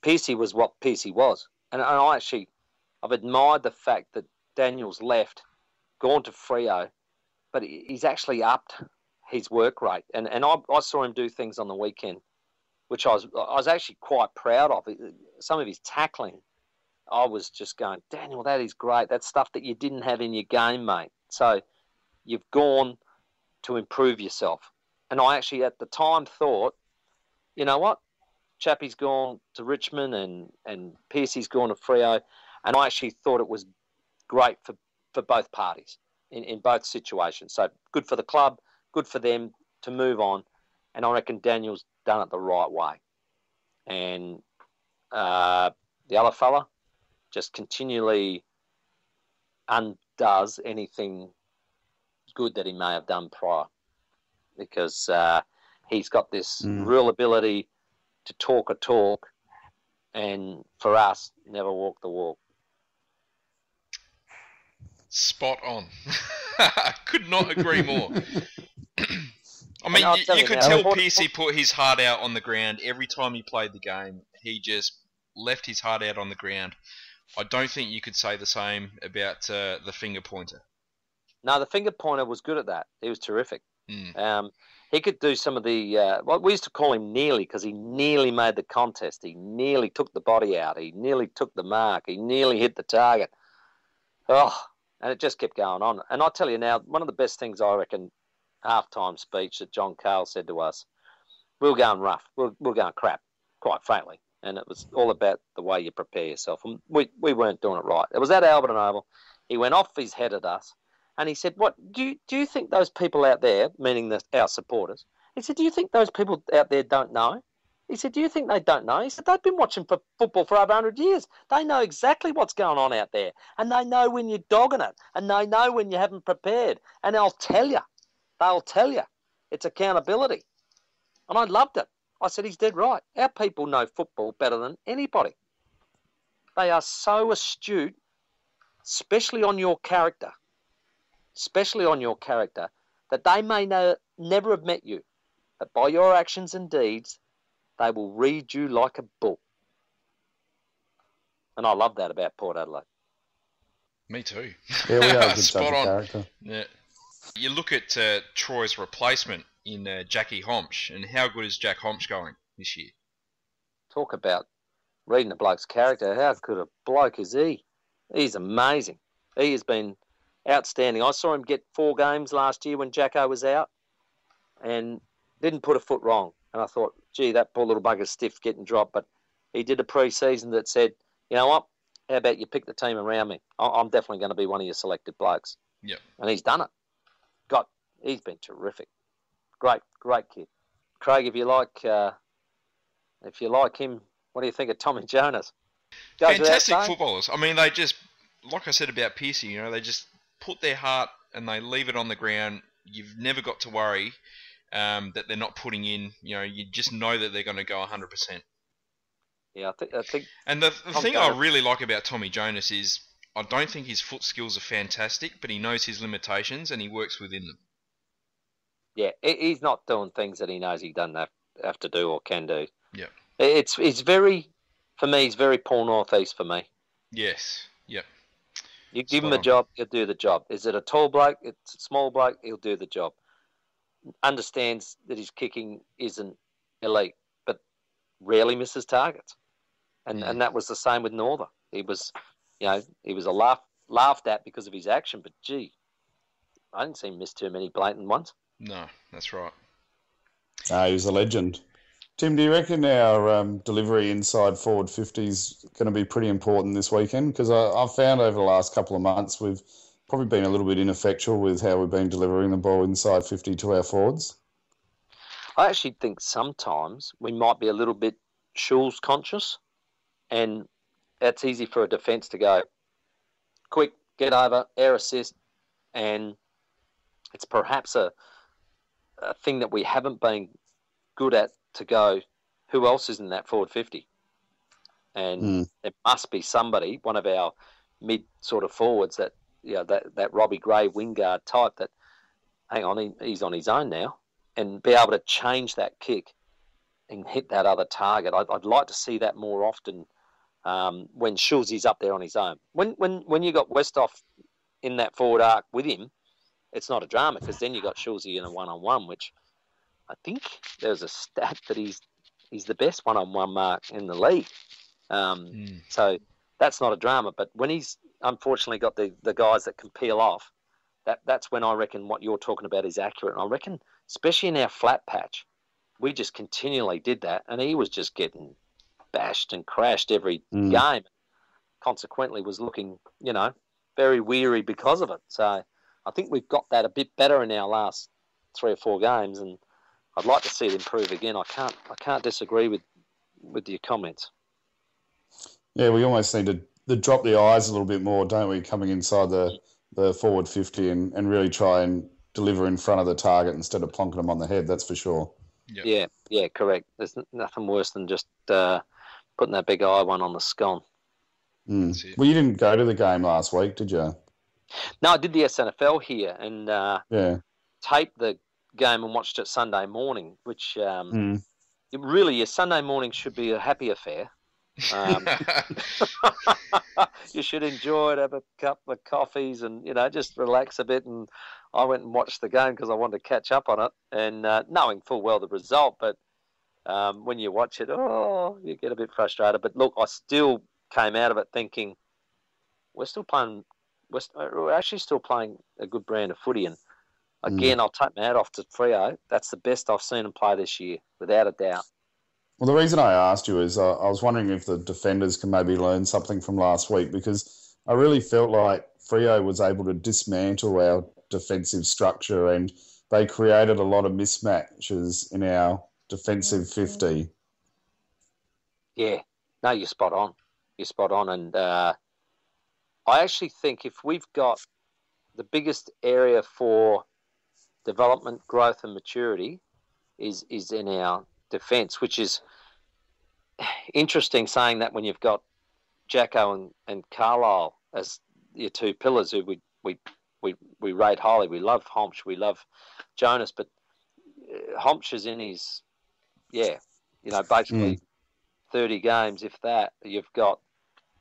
Pearcey was what Pearcey was. And I've admired the fact that Daniel's left, gone to Freo, but he's actually upped his work rate. And I saw him do things on the weekend, which I was actually quite proud of. Some of his tackling, I was just going, Daniel, that is great. That's stuff that you didn't have in your game, mate. So you've gone to improve yourself. And I actually at the time thought, you know what? Chappie's gone to Richmond and Pearcey's gone to Freo. And I actually thought it was great for both parties in both situations. So good for the club, good for them to move on. And I reckon Daniel's done it the right way. And the other fella just continually undoes anything good that he may have done prior, because he's got this real ability to talk a talk, and for us, never walk the walk. Spot on. I could not agree more. I mean, I'll you tell you could now, tell Port- Pearcey put his heart out on the ground every time he played the game. He just left his heart out on the ground. I don't think you could say the same about the finger pointer. No, the finger pointer was good at that. He was terrific. Mm. He could do some of the what we used to call him nearly, because he nearly made the contest. He nearly took the body out. He nearly took the mark. He nearly hit the target. Oh, and it just kept going on. And I tell you now, one of the best things I reckon, halftime speech that John Cale said to us, we were going rough. We were going crap, quite frankly. And it was all about the way you prepare yourself. And we weren't doing it right. It was at Alberton Oval. He went off his head at us. And he said, "What do you think those people out there," meaning our supporters? He said, "Do you think those people out there don't know?" He said, "Do you think they don't know?" He said, "They've been watching football for over 100 years. They know exactly what's going on out there, and they know when you're dogging it, and they know when you haven't prepared, and they'll tell you. It's accountability." And I loved it. I said, he's dead right. Our people know football better than anybody. They are so astute, especially on your character. That they may never have met you, but by your actions and deeds, they will read you like a book. And I love that about Port Adelaide. Me too. Yeah, we are a good Spot judge of on. character. Yeah. You look at Troy's replacement in Jackie Homsch, and how good is Jack Homsch going this year? Talk about reading a bloke's character. How good a bloke is he? He's amazing. He has been outstanding. I saw him get 4 games last year when Jacko was out and didn't put a foot wrong. And I thought, gee, that poor little bugger's stiff getting dropped. But he did a pre-season that said, you know what, how about you pick the team around me? I'm definitely going to be one of your selected blokes. Yep. And he's done it. He's been terrific. Great kid. Craig, if you like him, what do you think of Tommy Jonas? Goes Fantastic footballers. I mean, they just, like I said about Pearcey, they just put their heart and they leave it on the ground. You've never got to worry that they're not putting in. You just know that they're going to go 100%. Yeah, I think. And the thing I really like about Tommy Jonas is I don't think his foot skills are fantastic, but he knows his limitations and he works within them. Yeah, he's not doing things that he knows he doesn't have to do or can do. Yeah. It's very, for me, he's very Paul Northeast for me. Yes. Yep. You give him a job, he'll do the job. Is it a tall bloke? It's a small bloke, he'll do the job. Understands that his kicking isn't elite, but rarely misses targets. And that was the same with Norther. He was, he was laughed at because of his action, but gee, I didn't see him miss too many blatant ones. No, that's right. He was a legend. Tim, do you reckon our delivery inside forward 50 is going to be pretty important this weekend? Because I've found over the last couple of months we've probably been a little bit ineffectual with how we've been delivering the ball inside 50 to our forwards. I actually think sometimes we might be a little bit Schulz conscious, and that's easy for a defence to go quick, get over, air assist, and it's perhaps a thing that we haven't been good at to go, who else is in that forward 50? And there must be somebody, one of our mid sort of forwards that, that Robbie Gray wingard type that, hang on, he's on his own now, and be able to change that kick and hit that other target. I'd like to see that more often when Schulz up there on his own. When you got Westhoff in that forward arc with him, it's not a drama because then you got Schulz in a one-on-one, which I think there's a stat that he's the best one-on-one mark in the league. So that's not a drama. But when he's unfortunately got the guys that can peel off, that's when I reckon what you're talking about is accurate. And I reckon, especially in our flat patch, we just continually did that, and he was just getting bashed and crashed every game. Consequently, was looking, very weary because of it. So I think we've got that a bit better in our last 3 or 4 games, and I'd like to see it improve again. I can't disagree with your comments. Yeah, we almost need to drop the eyes a little bit more, don't we, coming inside the forward 50 and really try and deliver in front of the target instead of plonking them on the head, that's for sure. Yep. Yeah, correct. There's nothing worse than just putting that big eye one on the scone. Well, you didn't go to the game last week, did you? No, I did the SNFL here and taped the game and watched it Sunday morning, which Mm. really your Sunday morning should be a happy affair. You should enjoy it, have a couple of coffees, and just relax a bit. And I went and watched the game because I wanted to catch up on it, and knowing full well the result. But when you watch it, you get a bit frustrated. But look, I still came out of it thinking we're actually still playing a good brand of footy. And again, I'll take my hat off to Freo. That's the best I've seen them play this year, without a doubt. Well, the reason I asked you is I was wondering if the defenders can maybe learn something from last week, because I really felt like Freo was able to dismantle our defensive structure and they created a lot of mismatches in our defensive 50. Yeah, no, you're spot on. You're spot on. And I actually think if we've got the biggest area for development, growth and maturity is in our defence, which is interesting saying that when you've got Jacko and Carlisle as your two pillars who we rate highly. We love Homsch, we love Jonas, but Homsch is in his, basically 30 games, if that. You've got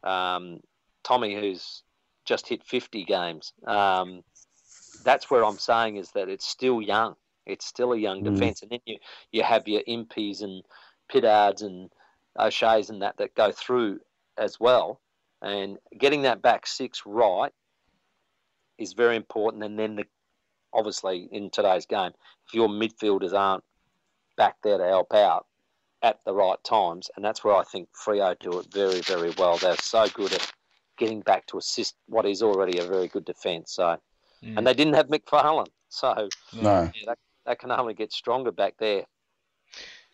Tommy who's just hit 50 games. That's where I'm saying is that it's still young. It's still a young defence. And then you have your Impies and Pittards and O'Shea's and that go through as well. And getting that back six right is very important. And then, obviously, in today's game, if your midfielders aren't back there to help out at the right times, and that's where I think Freo do it very, very well. They're so good at getting back to assist what is already a very good defence. So, and they didn't have McFarlane. So, No. That can only get stronger back there.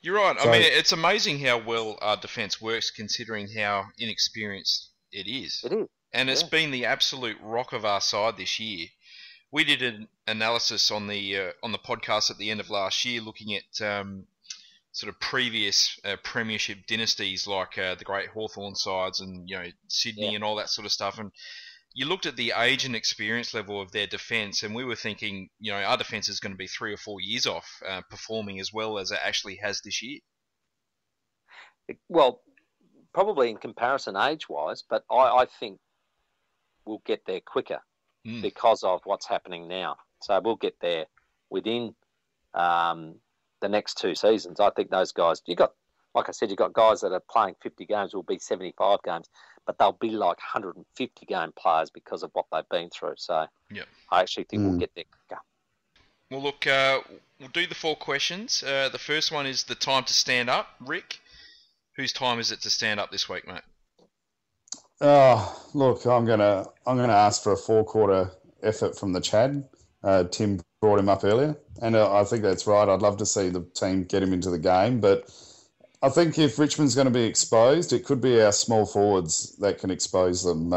You're right. So, I mean, it's amazing how well our defence works considering how inexperienced it is. It is. And it's been the absolute rock of our side this year. We did an analysis on the podcast at the end of last year looking at sort of previous premiership dynasties like the great Hawthorn sides and Sydney and all that sort of stuff. And you looked at the age and experience level of their defence, and we were thinking, our defence is going to be 3 or 4 years off performing as well as it actually has this year. Well, probably in comparison age-wise, but I think we'll get there quicker because of what's happening now. So we'll get there within the next 2 seasons. I think those guys, like I said, you've got guys that are playing 50 games will be 75 games, but they'll be like 150 game players because of what they've been through. So I actually think we'll get there quicker. Well, look, we'll do the 4 questions. The first one is the time to stand up. Rick, whose time is it to stand up this week, mate? Look, I'm gonna ask for a 4-quarter effort from the Chad. Tim brought him up earlier, and I think that's right. I'd love to see the team get him into the game, but I think if Richmond's going to be exposed, it could be our small forwards that can expose them.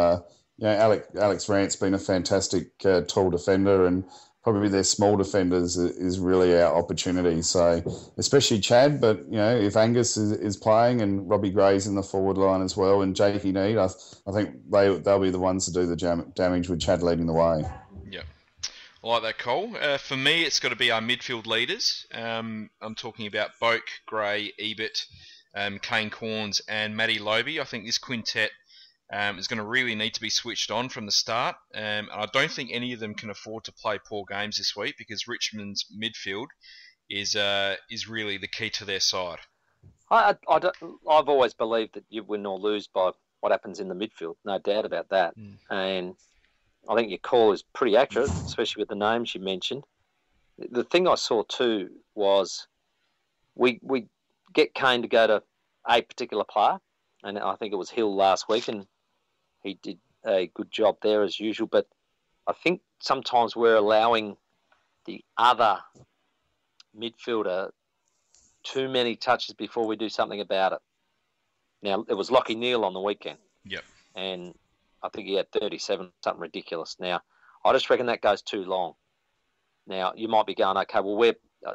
Alex Rant's been a fantastic tall defender, and probably their small defenders is really our opportunity. So, especially Chad, but if Angus is playing and Robbie Gray's in the forward line as well, and Jakey Need, I think they'll be the ones to do the damage with Chad leading the way. Yeah. I like that, Cole. For me, it's got to be our midfield leaders. I'm talking about Boak, Gray, Ebert, Kane Corns, and Matty Lobey. I think this quintet is going to really need to be switched on from the start. And I don't think any of them can afford to play poor games this week because Richmond's midfield is really the key to their side. I've always believed that you win or lose by what happens in the midfield. No doubt about that. And I think your call is pretty accurate, especially with the names you mentioned. The thing I saw too was we get Kane to go to a particular player, and I think it was Hill last week, and he did a good job there as usual. But I think sometimes we're allowing the other midfielder too many touches before we do something about it. Now, it was Lachie Neale on the weekend. Yep. And I think he had 37, something ridiculous. Now, I just reckon that goes too long. Now, you might be going, okay, well,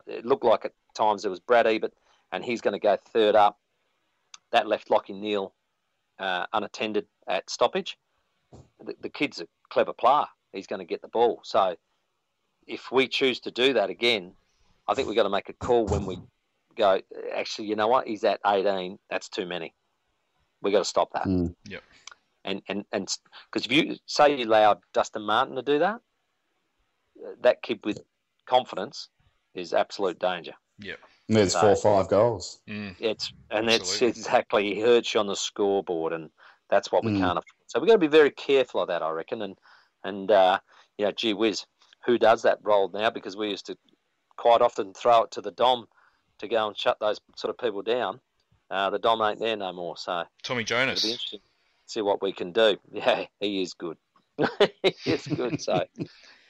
it looked like at times there was Brad Ebert, and he's going to go third up. That left Lachie Neale unattended at stoppage. The kid's a clever player. He's going to get the ball. So if we choose to do that again, I think we've got to make a call when we go, actually, you know what? He's at 18. That's too many. We've got to stop that. Yep. And because if you say you allow Dustin Martin to do that, that kid with confidence is absolute danger. Yep. And there's 4 or 5 goals. That's exactly, he hurts you on the scoreboard, and that's what we can't afford. So we've got to be very careful of that, I reckon. And gee whiz, who does that role now? Because we used to quite often throw it to the Dom to go and shut those sort of people down. The Dom ain't there no more, so Tommy Jonas. it'll be interesting to see what we can do. Yeah, he is good. He is good. So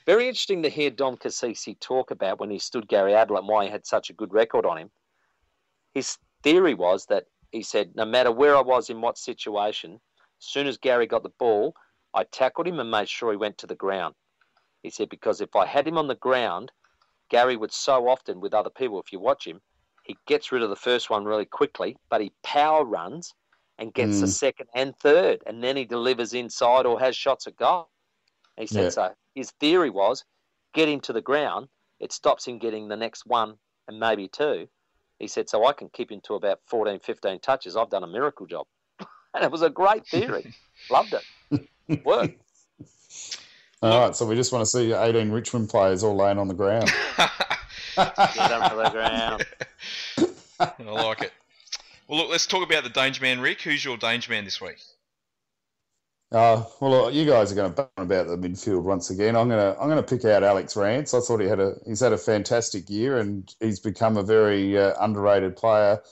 very interesting to hear Dom Cassisi talk about when he stood Gary Ablett and why he had such a good record on him. His theory was that he said, no matter where I was in what situation, as soon as Gary got the ball, I tackled him and made sure he went to the ground. He said, because if I had him on the ground, Gary would so often, with other people, if you watch him, he gets rid of the first one really quickly, but he power runs and gets the second and third, and then he delivers inside or has shots at goal. He said so. His theory was, get him to the ground, it stops him getting the next one and maybe 2. He said, so I can keep him to about 14, 15 touches. I've done a miracle job. And it was a great theory. Loved it. Worked. All right, so we just want to see 18 Richmond players all laying on the ground. Get them to the ground. I like it. Well, look, let's talk about the Danger Man, Rick. Who's your Danger Man this week? Well, look, you guys are going to bang about the midfield once again. I'm going to pick out Alex Rance. I thought he's had a fantastic year, and he's become a very underrated player,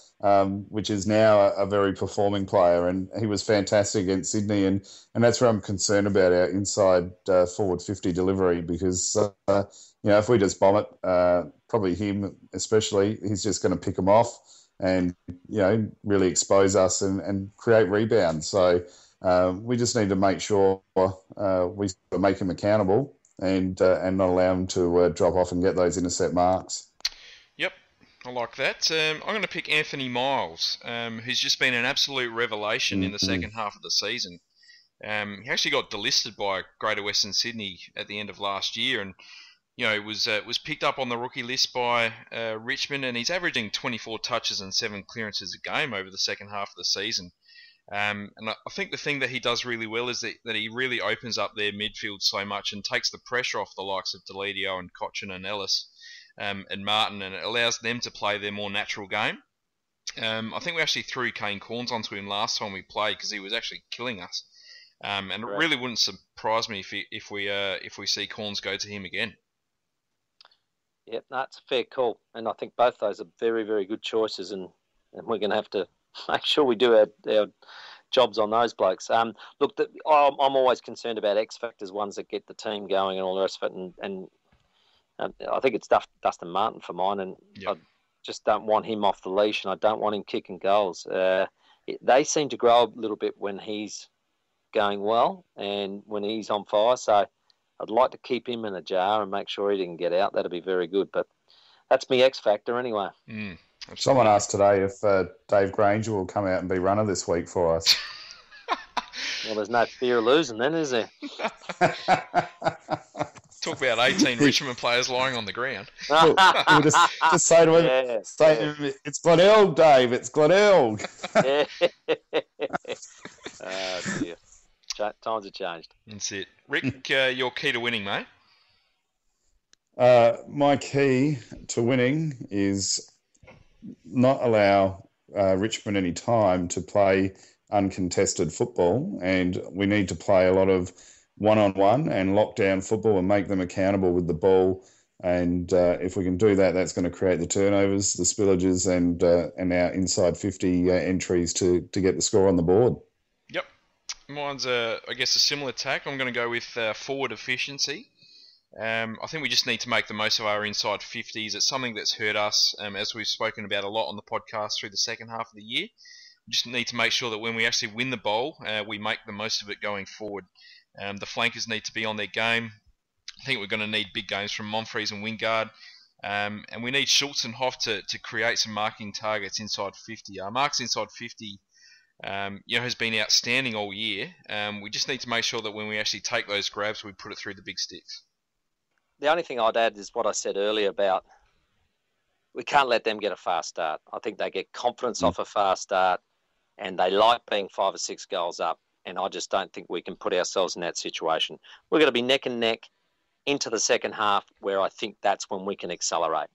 which is now a very performing player. And he was fantastic against Sydney, and that's where I'm concerned about our inside forward 50 delivery, because if we just bomb it, probably him especially, he's just going to pick them off and really expose us and create rebounds. So. We just need to make sure we make him accountable and not allow him to drop off and get those intercept marks. Yep, I like that. I'm going to pick Anthony Miles, who's just been an absolute revelation in the second half of the season. He actually got delisted by Greater Western Sydney at the end of last year, and was picked up on the rookie list by Richmond, and he's averaging 24 touches and 7 clearances a game over the second half of the season. And I think the thing that he does really well is that he really opens up their midfield so much and takes the pressure off the likes of Deledio and Cochin and Ellis and Martin, and it allows them to play their more natural game. I think we actually threw Kane Corns onto him last time we played because he was actually killing us. And it really wouldn't surprise me if we see Corns go to him again. Yep, that's a fair call, and I think both those are very, very good choices, and we're going to have to make sure we do our jobs on those blokes. Look, I'm always concerned about X factors, ones that get the team going and all the rest of it. And I think it's Dustin Martin for mine, and I just don't want him off the leash, and I don't want him kicking goals. They seem to grow a little bit when he's going well and when he's on fire. So I'd like to keep him in a jar and make sure he didn't get out. That'd be very good. But that's me X factor anyway. Someone asked today if Dave Granger will come out and be runner this week for us. Well, there's no fear of losing then, is there? Talk about 18 Richmond players lying on the ground. We'll just say to him, it's Glenelg, Dave, it's Glenelg. Oh, dear. Times have changed. That's it. Rick, your key to winning, mate? My key to winning is not allow Richmond any time to play uncontested football, and we need to play a lot of one-on-one and lockdown football and make them accountable with the ball. And if we can do that, that's going to create the turnovers, the spillages, and our inside 50 entries to get the score on the board. Yep. Mine's, I guess, a similar tack. I'm going to go with forward efficiency. I think we just need to make the most of our inside 50s. It's something that's hurt us, as we've spoken about a lot on the podcast through the second half of the year. We just need to make sure that when we actually win the ball, we make the most of it going forward. The flankers need to be on their game. I think we're going to need big games from Monfries and Wingard. And we need Schultz and Hoff to create some marking targets inside 50. Our marks inside 50 has been outstanding all year. We just need to make sure that when we actually take those grabs, we put it through the big sticks. The only thing I'd add is what I said earlier about we can't let them get a fast start. I think they get confidence off a fast start, and they like being 5 or 6 goals up. And I just don't think we can put ourselves in that situation. We're going to be neck and neck into the second half, where I think that's when we can accelerate.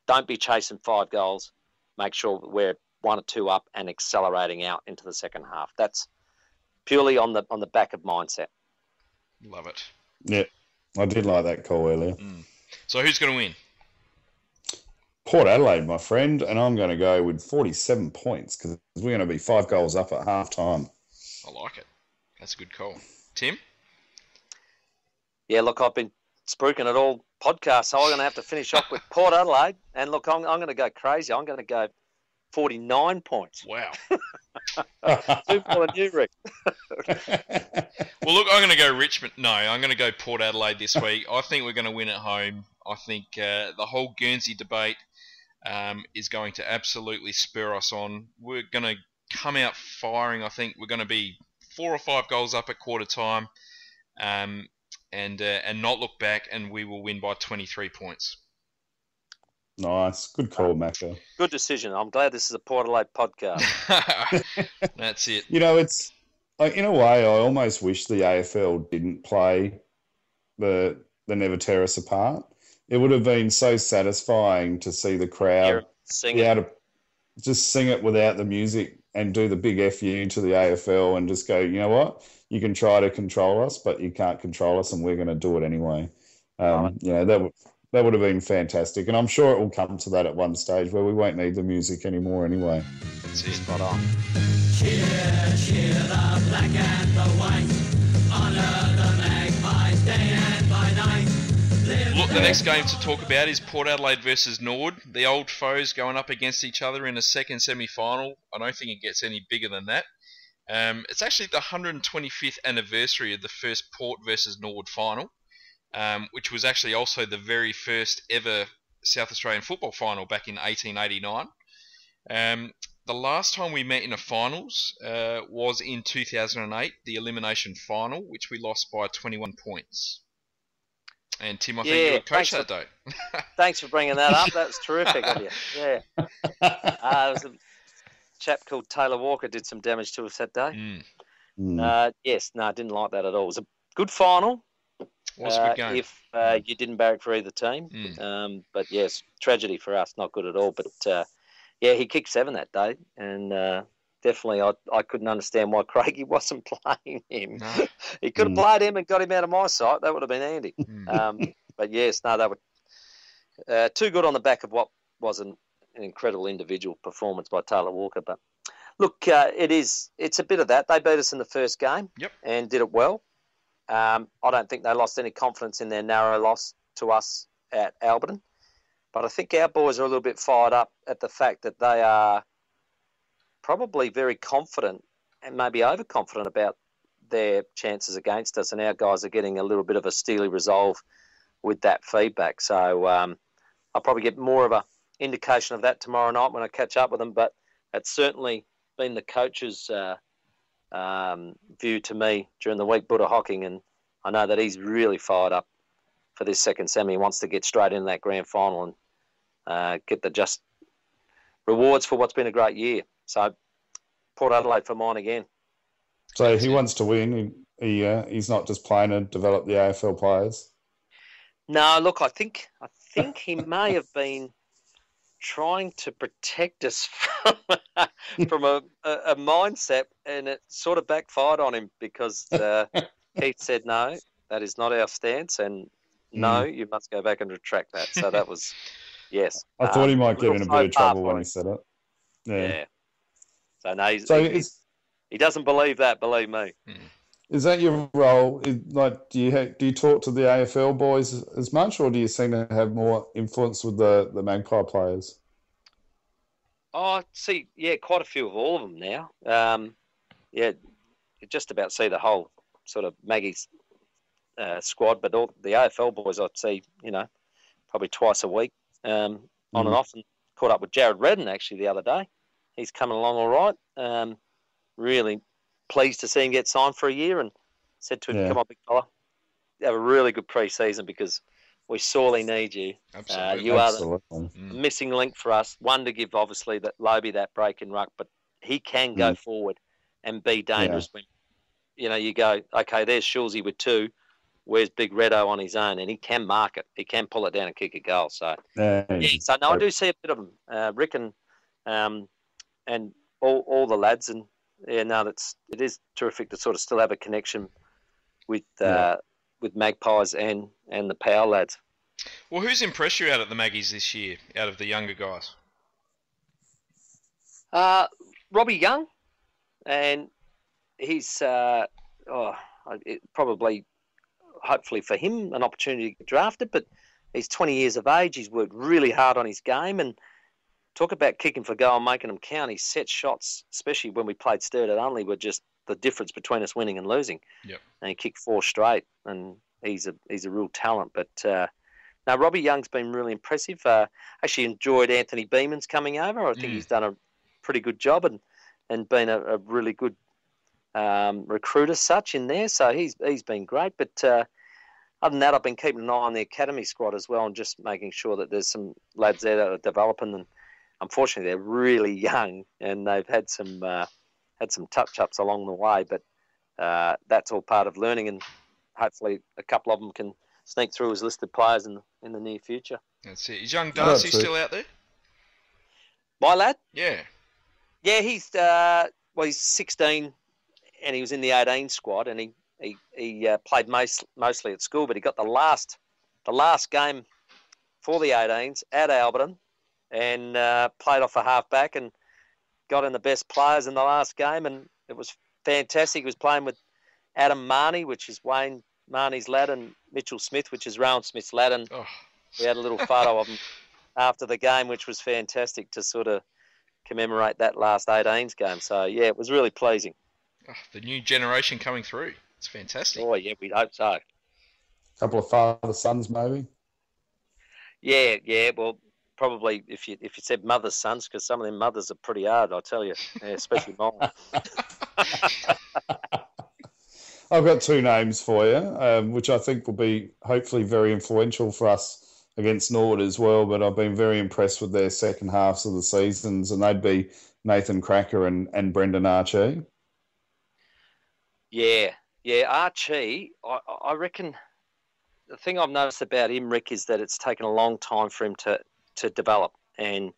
Don't be chasing 5 goals. Make sure we're 1 or 2 up and accelerating out into the second half. That's purely on the back of mindset. Love it. Yeah, I did like that call earlier. So who's going to win? Port Adelaide, my friend, and I'm going to go with 47 points because we're going to be 5 goals up at half time. I like it. That's a good call. Tim? Yeah, look, I've been spruiking it all podcast, so I'm going to have to finish off with Port Adelaide. And look, I'm going to go crazy. I'm going to go 49 points. Wow. 2 more than you, Rick. Well, look, I'm going to go Richmond. No, I'm going to go Port Adelaide this week. I think we're going to win at home. I think the whole Guernsey debate is going to absolutely spur us on. We're going to come out firing. I think we're going to be 4 or 5 goals up at quarter time and not look back, and we will win by 23 points. Nice. Good call, Macca. Good decision. I'm glad this is a Port Adelaide podcast. That's it. You know, it's like, in a way, I almost wish the AFL didn't play the Never Tear Us Apart. It would have been so satisfying to see the crowd be able to just sing it without the music and do the big FU to the AFL and just go, you know what? You can try to control us, but you can't control us, and we're going to do it anyway. You know, that would have been fantastic. And I'm sure it will come to that at one stage where we won't need the music anymore anyway. That's it. Spot on. Cheer, cheer the black and the white. Honour the magpies day and by night. Look, the next game to talk about is Port Adelaide versus Norwood. The old foes going up against each other in a second semi-final. I don't think it gets any bigger than that. It's actually the 125th anniversary of the first Port versus Norwood final, which was actually also the very first ever South Australian football final back in 1889. The last time we met in a finals was in 2008, the elimination final, which we lost by 21 points. And Tim, I think you were coach that day. Thanks for bringing that up. That was terrific of you. Yeah. There was a chap called Taylor Walker did some damage to us that day. Yes, no, I didn't like that at all. It was a good final. Was a good game. If you didn't barrack for either team. But yes, tragedy for us, not good at all. But yeah, he kicked 7 that day, and definitely I couldn't understand why Craigie wasn't playing him. No. He could have played him and got him out of my sight. That would have been handy. But yes, no, they were too good on the back of what was an incredible individual performance by Taylor Walker. But look, it's a bit of that. They beat us in the first game and did it well. I don't think they lost any confidence in their narrow loss to us at Alberton. But I think our boys are a little bit fired up at the fact that they are probably very confident and maybe overconfident about their chances against us, and our guys are getting a little bit of a steely resolve with that feedback. So I'll probably get more of an indication of that tomorrow night when I catch up with them, but it's certainly been the coach's view to me during the week, Buddha Hocking, and I know that he's really fired up for this second semi. He wants to get straight into that grand final and get the just rewards for what's been a great year. So Port Adelaide for mine again. So he wants to win. He's not just playing to develop the AFL players. No, look, I think he may have been trying to protect us from a mindset, and it sort of backfired on him because Keith said, no, that is not our stance, and no, you must go back and retract that. So that was, yes. I thought he might get in a bit of trouble when he said it. Yeah. So no, he doesn't believe that, believe me. Is that your role? Do you talk to the AFL boys as much, or do you seem to have more influence with the Magpie players? Oh, see, yeah, quite a few of all of them now. You just about see the whole sort of Maggie's squad, but all the AFL boys I'd see, probably twice a week, on and off. And caught up with Jared Redden actually the other day. He's coming along all right. Really pleased to see him get signed for a year, and said to him, come on, big fella, have a really good pre-season because we sorely need you. Absolutely. You are Absolutely. the missing link for us. One, to give, obviously, that Lobie that break in ruck, but he can go forward and be dangerous when, you go, okay, there's Schulze with 2. Where's Big Reddo on his own? And he can mark it. He can pull it down and kick a goal. So, I do see a bit of them. Rick and all the lads. And, it is terrific to sort of still have a connection with Magpies and the Power lads. Well, who's impressed you out at the Maggies this year, out of the younger guys? Robbie Young, and he's probably, hopefully for him, an opportunity to get drafted, but he's 20 years of age. He's worked really hard on his game, and talk about kicking for goal and making them count. His set shots, especially when we played Sturt at Unley, were just the difference between us winning and losing. Yep. And he kicked 4 straight, and he's a real talent. But no, Robbie Young's been really impressive. Actually enjoyed Anthony Beeman's coming over. I think he's done a pretty good job and been a really good recruit as such in there. So he's been great. But other than that, I've been keeping an eye on the academy squad as well, and just making sure that there's some lads there that are developing. And unfortunately, they're really young, and they've had some touch-ups along the way. But that's all part of learning, and hopefully a couple of them can sneak through as listed players in the near future. That's it. Is young Darcy still out there? My lad? Yeah. Yeah, he's 16, and he was in the 18 squad, and he played mostly at school, but he got the last game for the 18s at Alberton, and played off a half-back and got in the best players in the last game, and it was fantastic. He was playing with Adam Marnie, which is Wayne Marnie's lad, and Mitchell Smith, which is Rowan Smith's lad, and we had a little photo of him after the game, which was fantastic to sort of commemorate that last 18s game. So, yeah, it was really pleasing. Oh, the new generation coming through. It's fantastic. Oh, yeah, we'd hope so. A couple of father-sons, maybe? Yeah, well, probably if you said mother's sons, because some of them mothers are pretty hard, I'll tell you, especially mine. I've got 2 names for you, which I think will be hopefully very influential for us against Norwood as well, but I've been very impressed with their second halves of the seasons, and they'd be Nathan Cracker and Brendan Archie. Yeah, Archie, I reckon the thing I've noticed about him, Rick, is that it's taken a long time for him to develop, and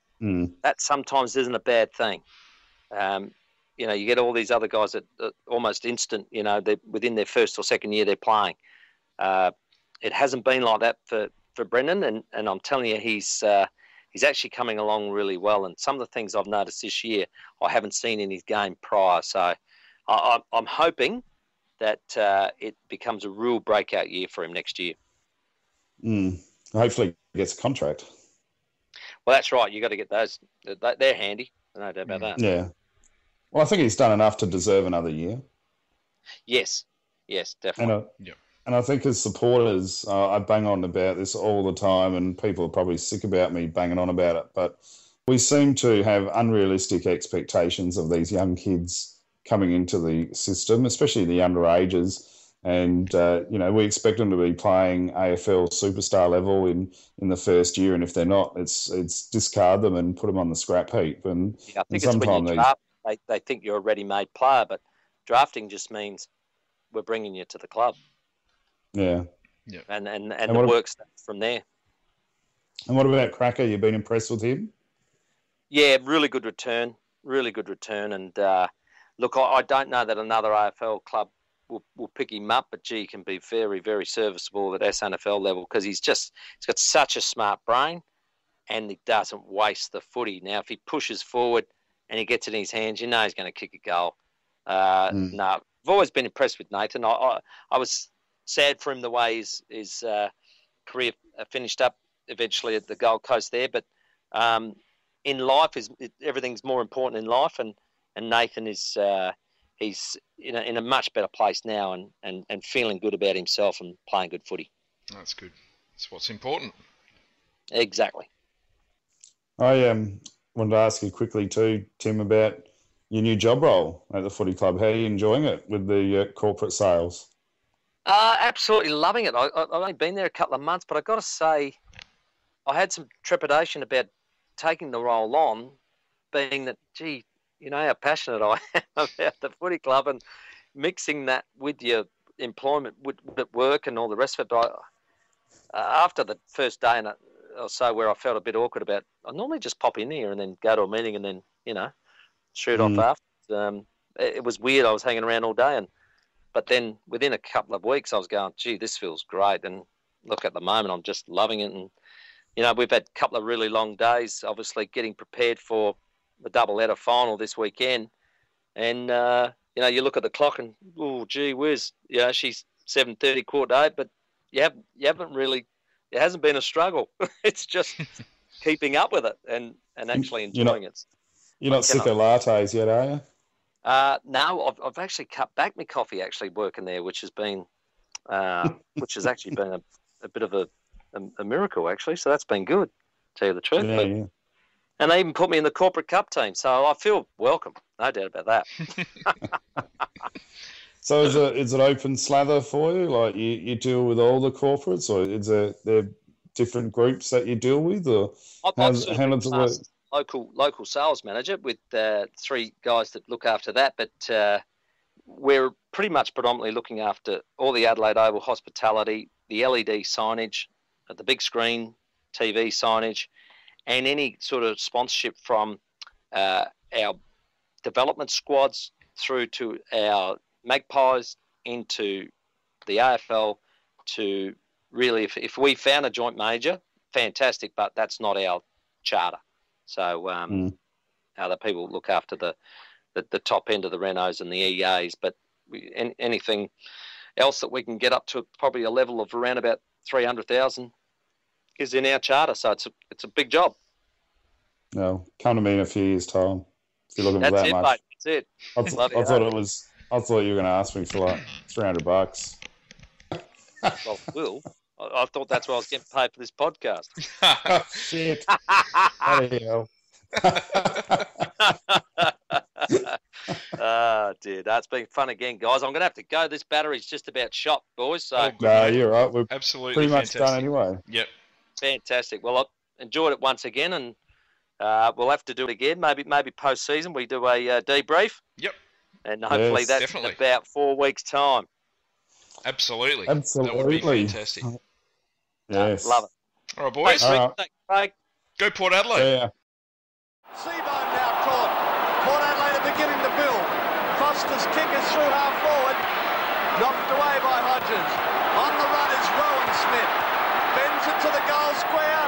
that sometimes isn't a bad thing. You get all these other guys that almost instant, they're within their first or second year they're playing. It hasn't been like that for Brendan, and I'm telling you, he's actually coming along really well. And some of the things I've noticed this year, I haven't seen in his game prior. So I'm hoping that it becomes a real breakout year for him next year. Hopefully he gets a contract. Well, that's right. You got to get those. They're handy. No doubt about that. Yeah. Well, I think he's done enough to deserve another year. Yes, definitely. And I think as supporters, I bang on about this all the time, and people are probably sick about me banging on about it, but we seem to have unrealistic expectations of these young kids coming into the system, especially the underages. And, we expect them to be playing AFL superstar level in the first year, and if they're not, it's discard them and put them on the scrap heap. And I think it's when you draft, they think you're a ready-made player, but drafting just means we're bringing you to the club. Yeah. And the work starts from there. And what about Cracker? You've been impressed with him? Yeah, really good return. And look, I don't know that another AFL club will pick him up, but gee, he can be very, very serviceable at SNFL level because he's got such a smart brain, and he doesn't waste the footy. Now, if he pushes forward and he gets it in his hands, he's going to kick a goal. No, I've always been impressed with Nathan. I was sad for him the way his career finished up eventually at the Gold Coast there, but in life, everything's more important in life, and Nathan is he's in a much better place now and feeling good about himself and playing good footy. That's good. That's what's important. Exactly. I wanted to ask you quickly too, Tim, about your new job role at the footy club. How are you enjoying it with the corporate sales? Absolutely loving it. I've only been there a couple of months, but I've got to say, I had some trepidation about taking the role on, being that, gee, you know how passionate I am about the footy club and mixing that with your employment at work and all the rest of it. But after the first day or so where I felt a bit awkward about, I normally just pop in here and then go to a meeting and then, shoot off after. It was weird. I was hanging around all day, but then within a couple of weeks I was going, gee, this feels great. And look, at the moment I'm just loving it. And, we've had a couple of really long days, obviously getting prepared for the double-header final this weekend. And, you look at the clock and, oh, gee whiz, she's 7:30, 7:45, but you haven't really, it hasn't been a struggle. It's just keeping up with it and actually enjoying it. You're not sick of lattes yet, are you? No, I've actually cut back my coffee actually working there, which has actually been a bit of a miracle actually. So that's been good, to tell you the truth. Yeah. And they even put me in the corporate cup team, so I feel welcome, no doubt about that. So is it open slather for you? Like you deal with all the corporates, or is there different groups that you deal with, or how does it work? Local sales manager with 3 guys that look after that, but we're pretty much predominantly looking after all the Adelaide Oval hospitality, the LED signage, the big screen TV signage, and any sort of sponsorship from our development squads through to our Magpies into the AFL to really, if we found a joint major, fantastic, but that's not our charter. So other people look after the top end of the Renos and the EAs, but anything else that we can get up to probably a level of around about 300,000 is in our charter. So it's a big job. No, come to me in a few years' time. If you're looking for that much. Mate, that's it. I thought you were going to ask me for like $300. Well, Will, I thought that's why I was getting paid for this podcast. Shit. Bloody hell. Oh, dear. That's been fun again, guys. I'm going to have to go. This battery's just about shot, boys. So No, you're right. We're absolutely pretty much fantastic. done anyway. Yep. Fantastic. Well, I enjoyed it once again, and we'll have to do it again. Maybe post-season we do a debrief. Yep. And hopefully that's definitely. in about 4 weeks' time. Absolutely. Absolutely. That would be fantastic. Yes. Love it. All right, boys. All right. Thanks, Craig. Go Port Adelaide. Yeah. Seabohm now caught. Port Adelaide are beginning to build. Foster's kick is through half forward. Knocked away by Hodges. On the run is Rowan Smith. Bends it to the goal square.